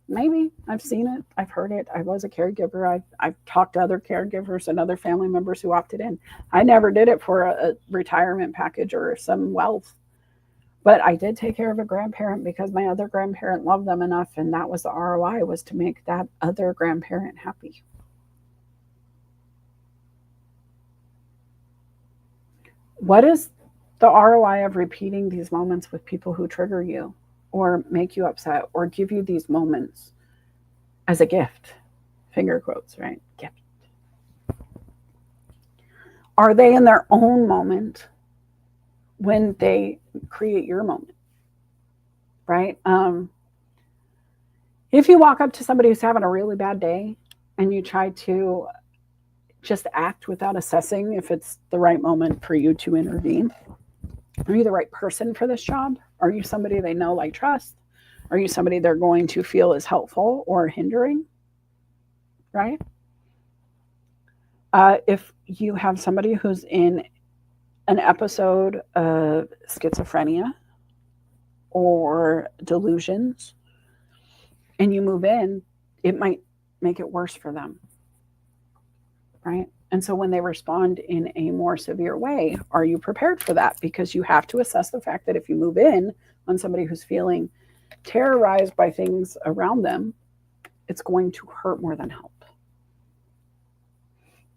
Maybe. I've seen it. I've heard it. I was a caregiver. I've talked to other caregivers and other family members who opted in. I never did it for a retirement package or some wealth. But I did take care of a grandparent because my other grandparent loved them enough, and that was the ROI, was to make that other grandparent happy. What is the ROI of repeating these moments with people who trigger you or make you upset or give you these moments as a gift? Finger quotes, right? Gift. Are they in their own moment when they create your moment? Right? If you walk up to somebody who's having a really bad day and you try to just act without assessing if it's the right moment for you to intervene, are you the right person for this job? Are you somebody they know, like, trust? Are you somebody they're going to feel is helpful or hindering? Right? If you have somebody who's in an episode of schizophrenia or delusions and you move in, it might make it worse for them. Right? And so when they respond in a more severe way, are you prepared for that? Because you have to assess the fact that if you move in on somebody who's feeling terrorized by things around them, it's going to hurt more than help.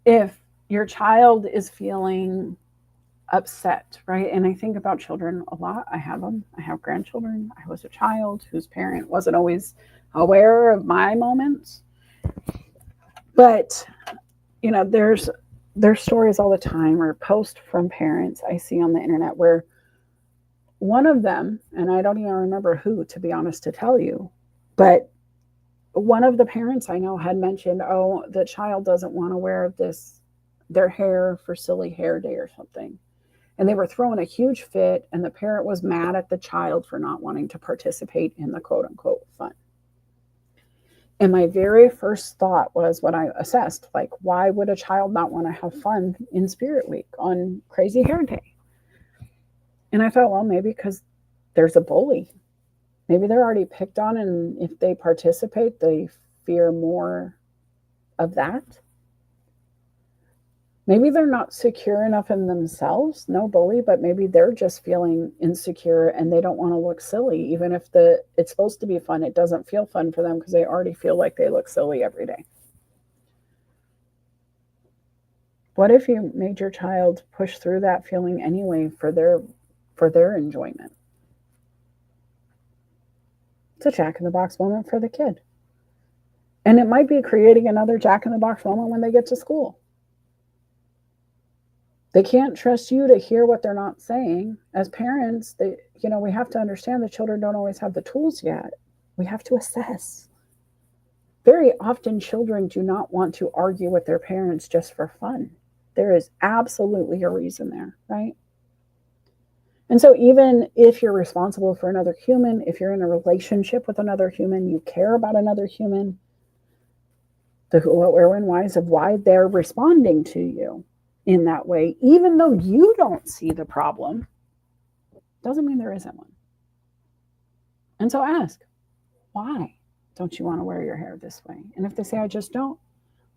If your child is feeling upset, right? And I think about children a lot. I have them. I have grandchildren. I was a child whose parent wasn't always aware of my moments. But, there's stories all the time or posts from parents I see on the internet where one of them, and I don't even remember who, to be honest, to tell you, but one of the parents I know had mentioned, oh, the child doesn't want to wear their hair for silly hair day or something. And they were throwing a huge fit, and the parent was mad at the child for not wanting to participate in the quote unquote fun. And my very first thought was, when I assessed, like, why would a child not want to have fun in Spirit Week on Crazy Hair Day? And I thought, well, maybe because there's a bully. Maybe they're already picked on, and if they participate, they fear more of that. Maybe they're not secure enough in themselves, no bully, but maybe they're just feeling insecure and they don't want to look silly. Even if it's supposed to be fun, it doesn't feel fun for them because they already feel like they look silly every day. What if you made your child push through that feeling anyway for their enjoyment? It's a jack-in-the-box moment for the kid. And it might be creating another jack-in-the-box moment when they get to school. They can't trust you to hear what they're not saying. As parents, we have to understand the children don't always have the tools yet. We have to assess. Very often, children do not want to argue with their parents just for fun. There is absolutely a reason there, right? And so even if you're responsible for another human, if you're in a relationship with another human, you care about another human, the who, what, where, when, whys of why they're responding to you in that way, even though you don't see the problem, doesn't mean there isn't one. And so ask, why don't you want to wear your hair this way? And if they say, I just don't,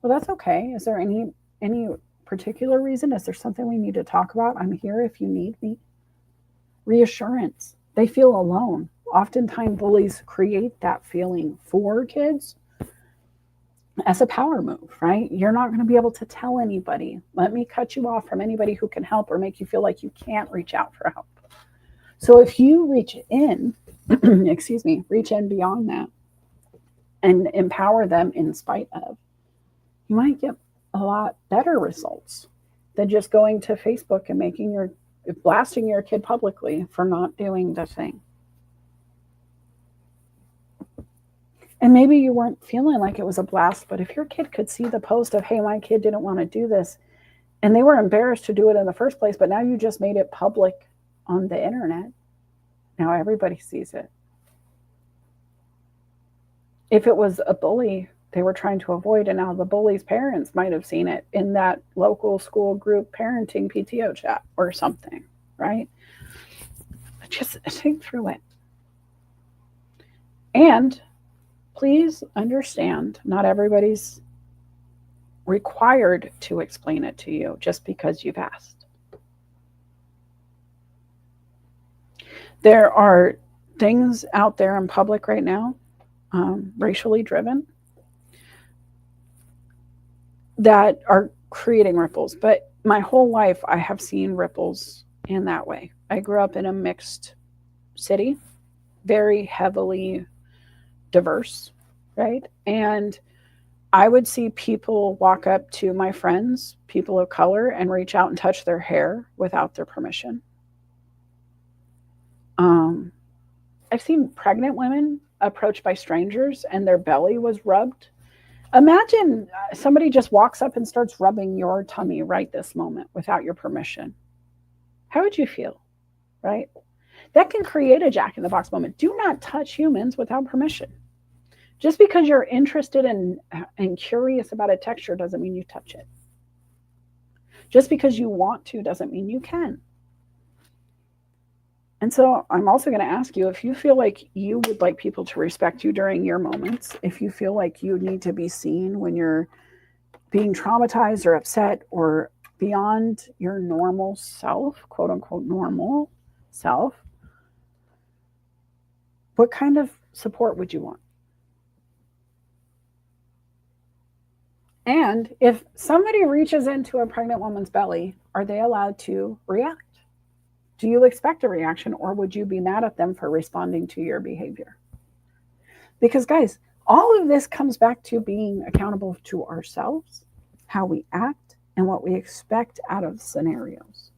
well, that's okay. Is there any particular reason? Is there something we need to talk about? I'm here if you need me. Reassurance. They feel alone. Oftentimes bullies create that feeling for kids as a power move, right? You're not going to be able to tell anybody. Let me cut you off from anybody who can help or make you feel like you can't reach out for help. So if you reach in, reach in beyond that and empower them in spite of, you might get a lot better results than just going to Facebook and blasting your kid publicly for not doing the thing. And maybe you weren't feeling like it was a blast, but if your kid could see the post of, hey, my kid didn't want to do this, and they were embarrassed to do it in the first place, but now you just made it public on the internet. Now everybody sees it. If it was a bully they were trying to avoid, and now the bully's parents might have seen it in that local school group parenting PTO chat or something, right? Just think through it. And please understand, not everybody's required to explain it to you just because you've asked. There are things out there in public right now, racially driven, that are creating ripples. But my whole life, I have seen ripples in that way. I grew up in a mixed city, very heavily diverse, right? And I would see people walk up to my friends, people of color, and reach out and touch their hair without their permission. I've seen pregnant women approached by strangers and their belly was rubbed. Imagine somebody just walks up and starts rubbing your tummy right this moment without your permission. How would you feel, right? That can create a jack-in-the-box moment. Do not touch humans without permission. Just because you're interested in and curious about a texture doesn't mean you touch it. Just because you want to doesn't mean you can. And so I'm also going to ask you, if you feel like you would like people to respect you during your moments, if you feel like you need to be seen when you're being traumatized or upset or beyond your normal self, quote unquote normal self, what kind of support would you want? And if somebody reaches into a pregnant woman's belly, are they allowed to react? Do you expect a reaction, or would you be mad at them for responding to your behavior? Because guys, all of this comes back to being accountable to ourselves, how we act, and what we expect out of scenarios.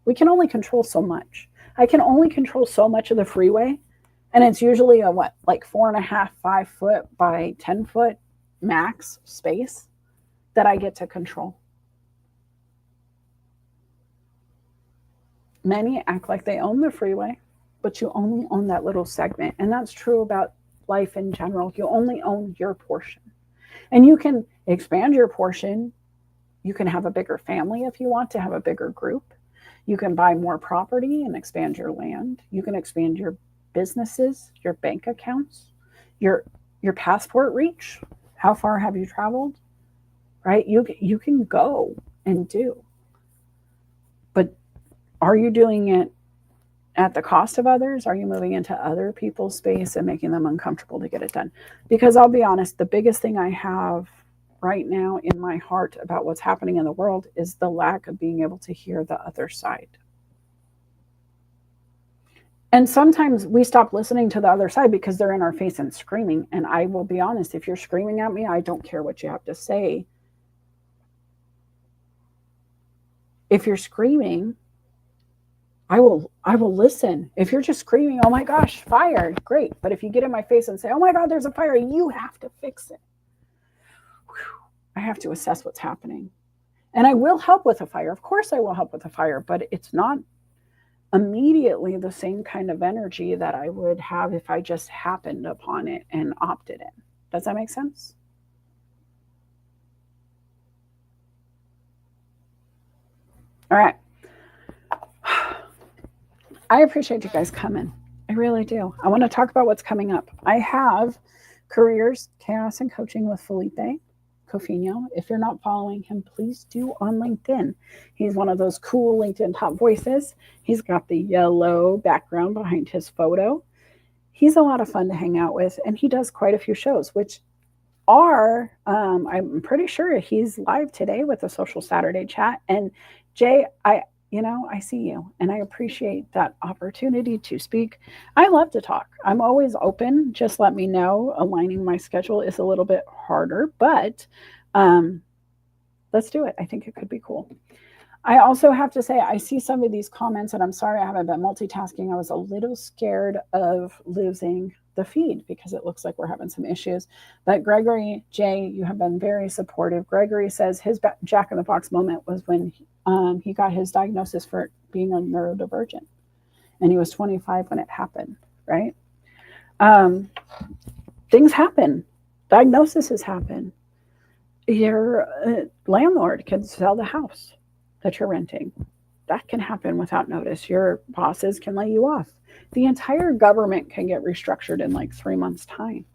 We can only control so much. I can only control so much of the freeway, and it's usually a 4.5, 5 foot by 10 foot max space that I get to control. Many act like they own the freeway, but you only own that little segment. And that's true about life in general. You only own your portion. And you can expand your portion. You can have a bigger family if you want to have a bigger group. You can buy more property and expand your land. You can expand your businesses, your bank accounts, your passport reach. How far have you traveled? Right? You can go and do. But are you doing it at the cost of others? Are you moving into other people's space and making them uncomfortable to get it done? Because I'll be honest, the biggest thing I have right now in my heart about what's happening in the world is the lack of being able to hear the other side. And sometimes we stop listening to the other side because they're in our face and screaming. And I will be honest, if you're screaming at me, I don't care what you have to say. If you're screaming, I will listen. If you're just screaming, oh my gosh, fire, great. But if you get in my face and say, oh my God, there's a fire, you have to fix it. I have to assess what's happening. And I will help with a fire. Of course I will help with a fire, but it's not immediately the same kind of energy that I would have if I just happened upon it and opted in. Does that make sense? All right. I appreciate you guys coming. I really do. I want to talk about what's coming up. I have Careers, Chaos, and Coaching with Felipe Cofino. If you're not following him, please do on LinkedIn. He's one of those cool LinkedIn top voices. He's got the yellow background behind his photo. He's a lot of fun to hang out with, and he does quite a few shows, which are, I'm pretty sure he's live today with a Social Saturday chat. And Jay, I see you and I appreciate that opportunity to speak. I love to talk. I'm always open. Just let me know. Aligning my schedule is a little bit harder, but let's do it. I think it could be cool. I also have to say, I see some of these comments, and I'm sorry I haven't been multitasking. I was a little scared of losing the feed because it looks like we're having some issues. But Gregory J., you have been very supportive. Gregory says his Jack in the Box moment was when he got his diagnosis for being a neurodivergent, and he was 25 when it happened, right? Things happen. Diagnoses happen. Your landlord can sell the house that you're renting. That can happen without notice. Your bosses can lay you off. The entire government can get restructured in like 3 months' time.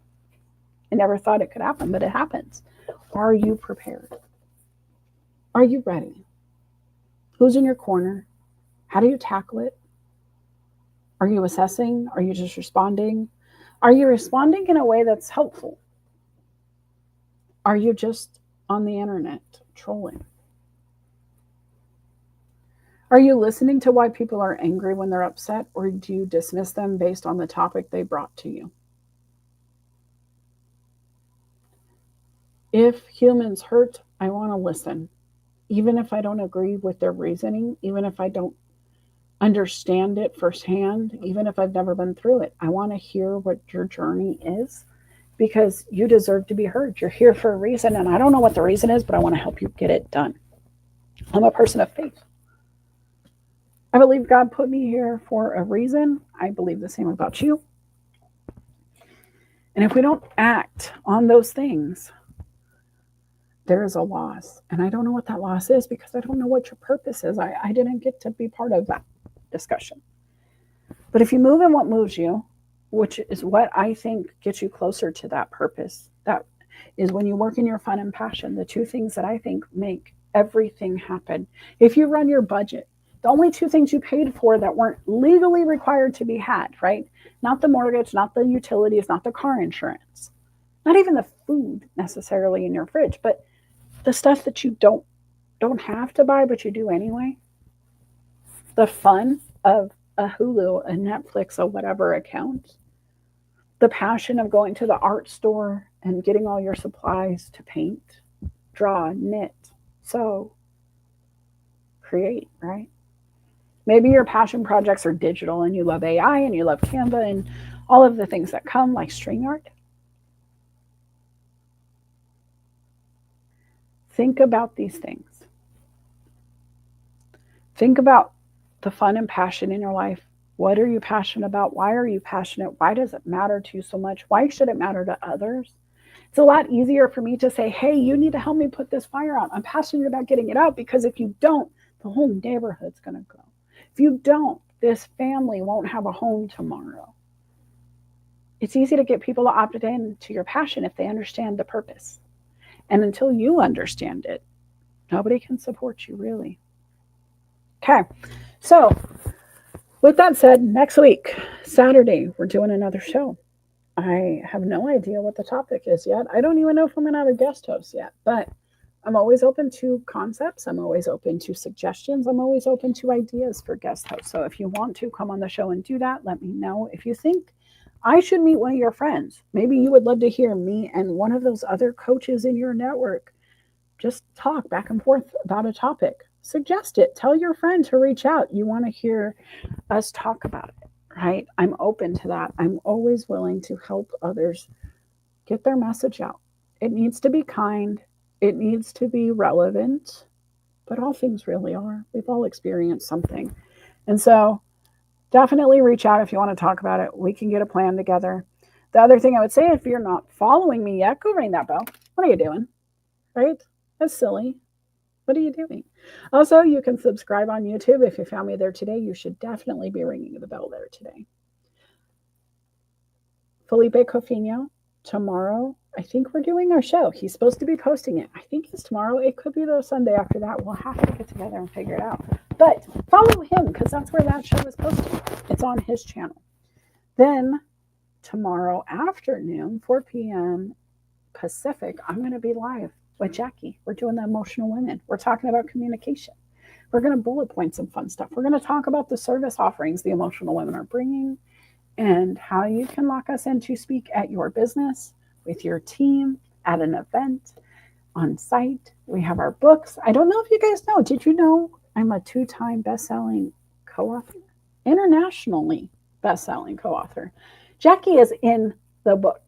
I never thought it could happen, but it happens. Are you prepared? Are you ready? Who's in your corner? How do you tackle it? Are you assessing? Are you just responding? Are you responding in a way that's helpful? Are you just on the internet trolling? Are you listening to why people are angry when they're upset, or do you dismiss them based on the topic they brought to you? If humans hurt, I want to listen. Even if I don't agree with their reasoning, even if I don't understand it firsthand, even if I've never been through it, I want to hear what your journey is, because you deserve to be heard. You're here for a reason, and I don't know what the reason is, but I want to help you get it done. I'm a person of faith. I believe God put me here for a reason. I believe the same about you. And if we don't act on those things, there is a loss. And I don't know what that loss is because I don't know what your purpose is. I didn't get to be part of that discussion. But if you move in what moves you, which is what I think gets you closer to that purpose, that is when you work in your fun and passion, the two things that I think make everything happen. If you run your budget, the only two things you paid for that weren't legally required to be had, right? Not the mortgage, not the utilities, not the car insurance, not even the food necessarily in your fridge, but the stuff that you don't have to buy, but you do anyway. The fun of a Hulu, a Netflix, a whatever account. The passion of going to the art store and getting all your supplies to paint, draw, knit, sew, create, right? Maybe your passion projects are digital and you love AI and you love Canva and all of the things that come, like StreamYard. Think about these things. Think about the fun and passion in your life. What are you passionate about? Why are you passionate? Why does it matter to you so much? Why should it matter to others? It's a lot easier for me to say, hey, you need to help me put this fire out. I'm passionate about getting it out, because if you don't, the whole neighborhood's going to go. If you don't, this family won't have a home tomorrow. It's easy to get people to opt in to your passion if they understand the purpose. And until you understand it, nobody can support you, really. Okay, so with that said, next week, Saturday, we're doing another show. I have no idea what the topic is yet. I don't even know if I'm going to have a guest host yet, but I'm always open to concepts. I'm always open to suggestions. I'm always open to ideas for guest hosts. So if you want to come on the show and do that, let me know. If you think I should meet one of your friends, maybe you would love to hear me and one of those other coaches in your network just talk back and forth about a topic. Suggest it. Tell your friend to reach out. You want to hear us talk about it, right? I'm open to that. I'm always willing to help others get their message out. It needs to be kind, it needs to be relevant, but all things really are. We've all experienced something. And so definitely reach out if you want to talk about it. We can get a plan together. The other thing I would say, if you're not following me yet, go ring that bell. What are you doing? Right? That's silly. What are you doing? Also, you can subscribe on YouTube. If you found me there today, you should definitely be ringing the bell there today. Felipe Cofino, tomorrow, I think we're doing our show. He's supposed to be posting it. I think it's tomorrow. It could be the Sunday after that. We'll have to get together and figure it out. But follow him because that's where that show is posted. It's on his channel. Then tomorrow afternoon, 4 p.m. Pacific, I'm going to be live with Jackie. We're doing the emotional women. We're talking about communication. We're going to bullet point some fun stuff. We're going to talk about the service offerings the emotional women are bringing and how you can lock us in to speak at your business, with your team, at an event, on site. We have our books. I don't know if you guys know. Did you know I'm a 2-time best-selling co-author? Internationally best-selling co-author. Jackie is in the book.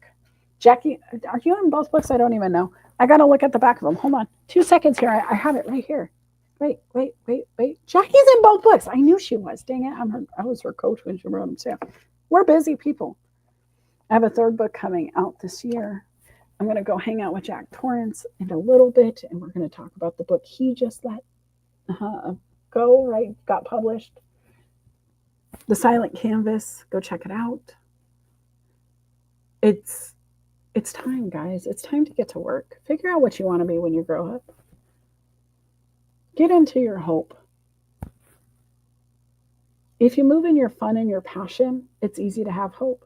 Jackie, are you in both books? I don't even know. I got to look at the back of them. Hold on. 2 seconds here. I have it right here. Wait. Jackie's in both books. I knew she was. Dang it. I was her coach when she wrote them too. We're busy people. I have a 3rd book coming out this year. I'm going to go hang out with Jack Torrance in a little bit, and we're going to talk about the book he just let go, right? Got published. The Silent Canvas. Go check it out. It's time, guys. It's time to get to work. Figure out what you want to be when you grow up. Get into your hope. If you move in your fun and your passion, it's easy to have hope.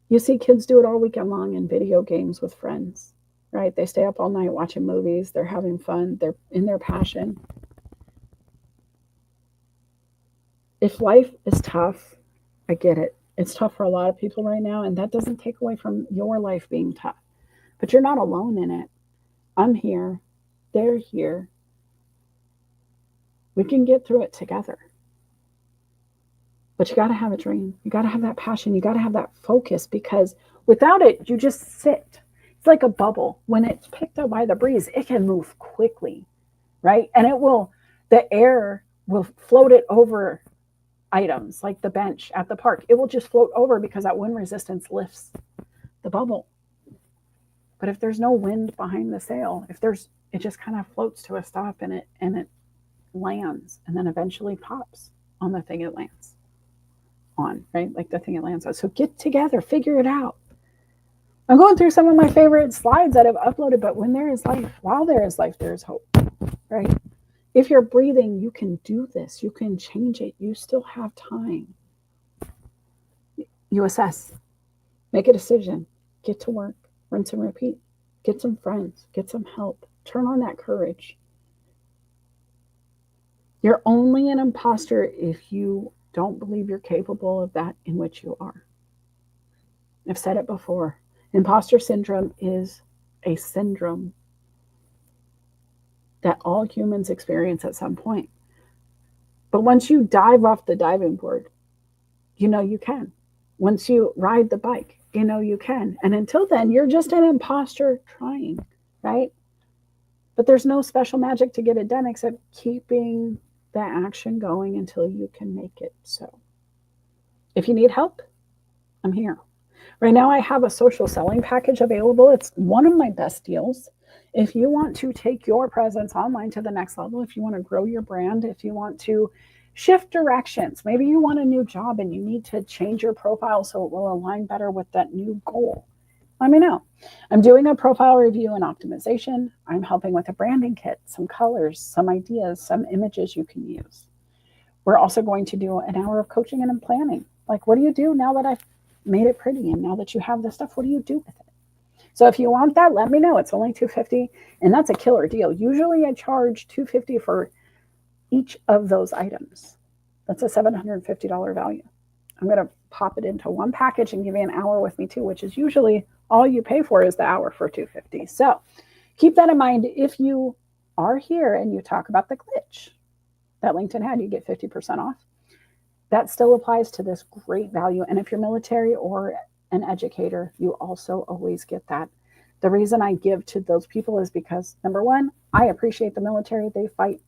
You see kids do it all weekend long in video games with friends, right? They stay up all night watching movies. They're having fun. They're in their passion. If life is tough, I get it. It's tough for a lot of people right now, and that doesn't take away from your life being tough. But you're not alone in it. I'm here. They're here. We can get through it together. But you got to have a dream. You got to have that passion. You got to have that focus, because without it, you just sit. It's like a bubble. When it's picked up by the breeze, it can move quickly, right? And the air will float it over items like the bench at the park. It will just float over because that wind resistance lifts the bubble. But if there's no wind behind the sail, it just kind of floats to a stop and it lands and then eventually pops on the thing it lands on, right? Like the thing it lands on. So get together, figure it out. I'm going through some of my favorite slides that I've uploaded, but when there is life, while there is life, there is hope, right? If you're breathing, you can do this. You can change it. You still have time. You assess, make a decision, get to work, rinse and repeat, get some friends, get some help, turn on that courage. You're only an imposter if you don't believe you're capable of that in which you are. I've said it before. Imposter syndrome is a syndrome that all humans experience at some point. But once you dive off the diving board, you know you can. Once you ride the bike, you know you can. And until then, you're just an imposter trying, right? But there's no special magic to get it done except keeping the action going until you can make it so. If you need help, I'm here. Right now, I have a social selling package available. It's one of my best deals. If you want to take your presence online to the next level, if you want to grow your brand, if you want to shift directions, maybe you want a new job and you need to change your profile so it will align better with that new goal, let me know. I'm doing a profile review and optimization. I'm helping with a branding kit, some colors, some ideas, some images you can use. We're also going to do an hour of coaching and planning. Like, what do you do now that I've made it pretty? And now that you have this stuff, what do you do with it? So if you want that, let me know. It's only $250, and that's a killer deal. Usually I charge $250 for each of those items. That's a $750 value. I'm going to pop it into one package and give you an hour with me too, which is usually all you pay for is the hour for $250. So keep that in mind. If you are here and you talk about the glitch that LinkedIn had, you get 50% off. That still applies to this great value. And if you're military or an educator, you also always get that. The reason I give to those people is because, number one, I appreciate the military. They fight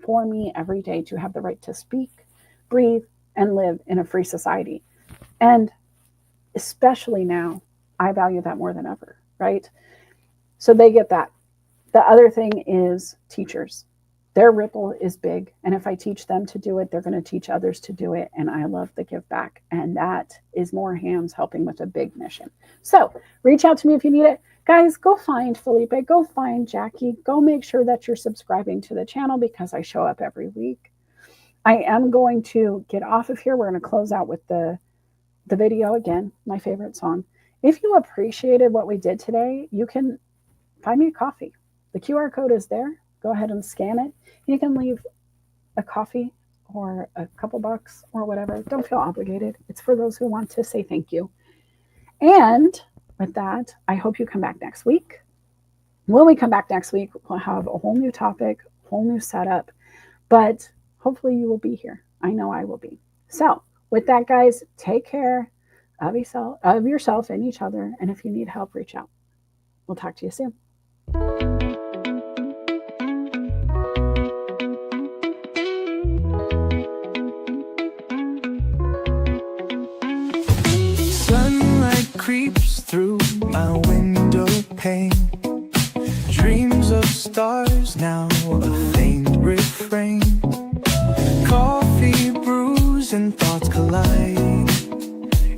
for me every day to have the right to speak, breathe, and live in a free society. And especially now, I value that more than ever, right? So they get that. The other thing is teachers. Their ripple is big. And if I teach them to do it, they're going to teach others to do it. And I love the give back. And that is more hands helping with a big mission. So reach out to me if you need it. Guys, go find Felipe, go find Jackie, go make sure that you're subscribing to the channel because I show up every week. I am going to get off of here. We're going to close out with the video again, my favorite song. If you appreciated what we did today, you can buy me a coffee. The QR code is there. Go ahead and scan it. You can leave a coffee or a couple bucks or whatever. Don't feel obligated. It's for those who want to say thank you. And with that, I hope you come back next week. When we come back next week, we'll have a whole new topic, whole new setup, but hopefully you will be here. I know I will be. So with that, guys, take care of yourself and each other. And if you need help, reach out. We'll talk to you soon. Sunlight creeps through my window pane. Dreams of stars, now a faint refrain. Coffee brews and thoughts collide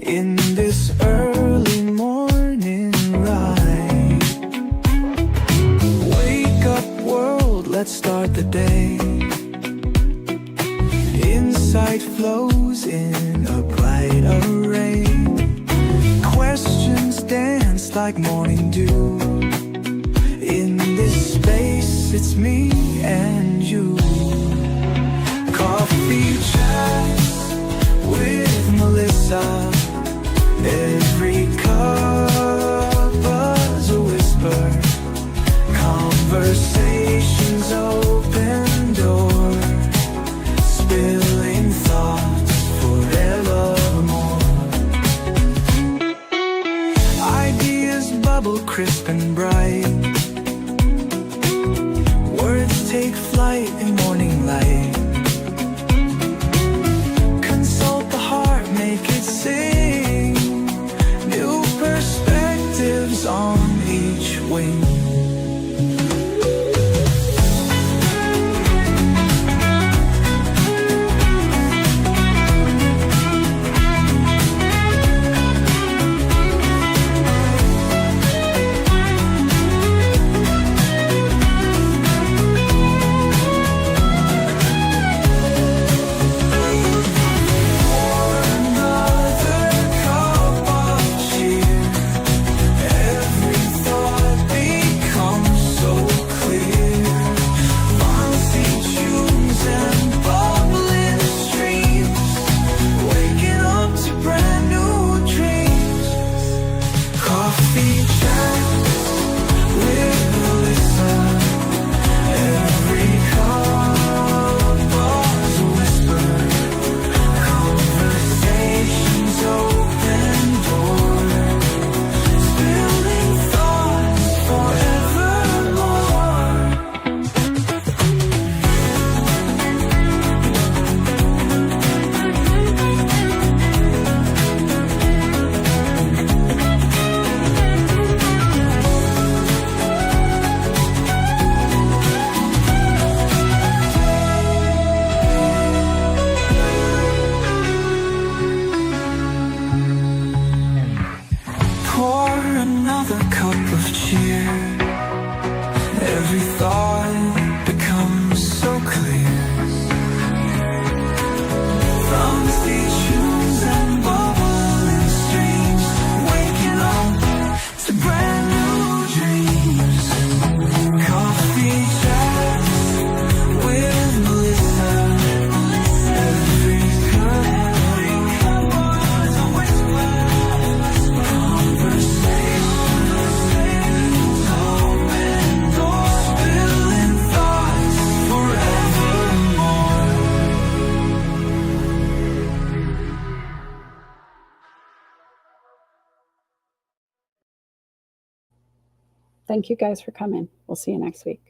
in this early morning ride. Wake up world, let's start the day. Insight flows in a bright array. Questions dance like morning dew. In this space, it's me and you. Coffee chats with Melissa. Every cup was a whisper. Conversations open door. Spilling thoughts forevermore. Ideas bubble crisp and bright. Words take flight in morning light. Consult the heart, make it sing. New perspectives on each wing. Thank you guys for coming. We'll see you next week.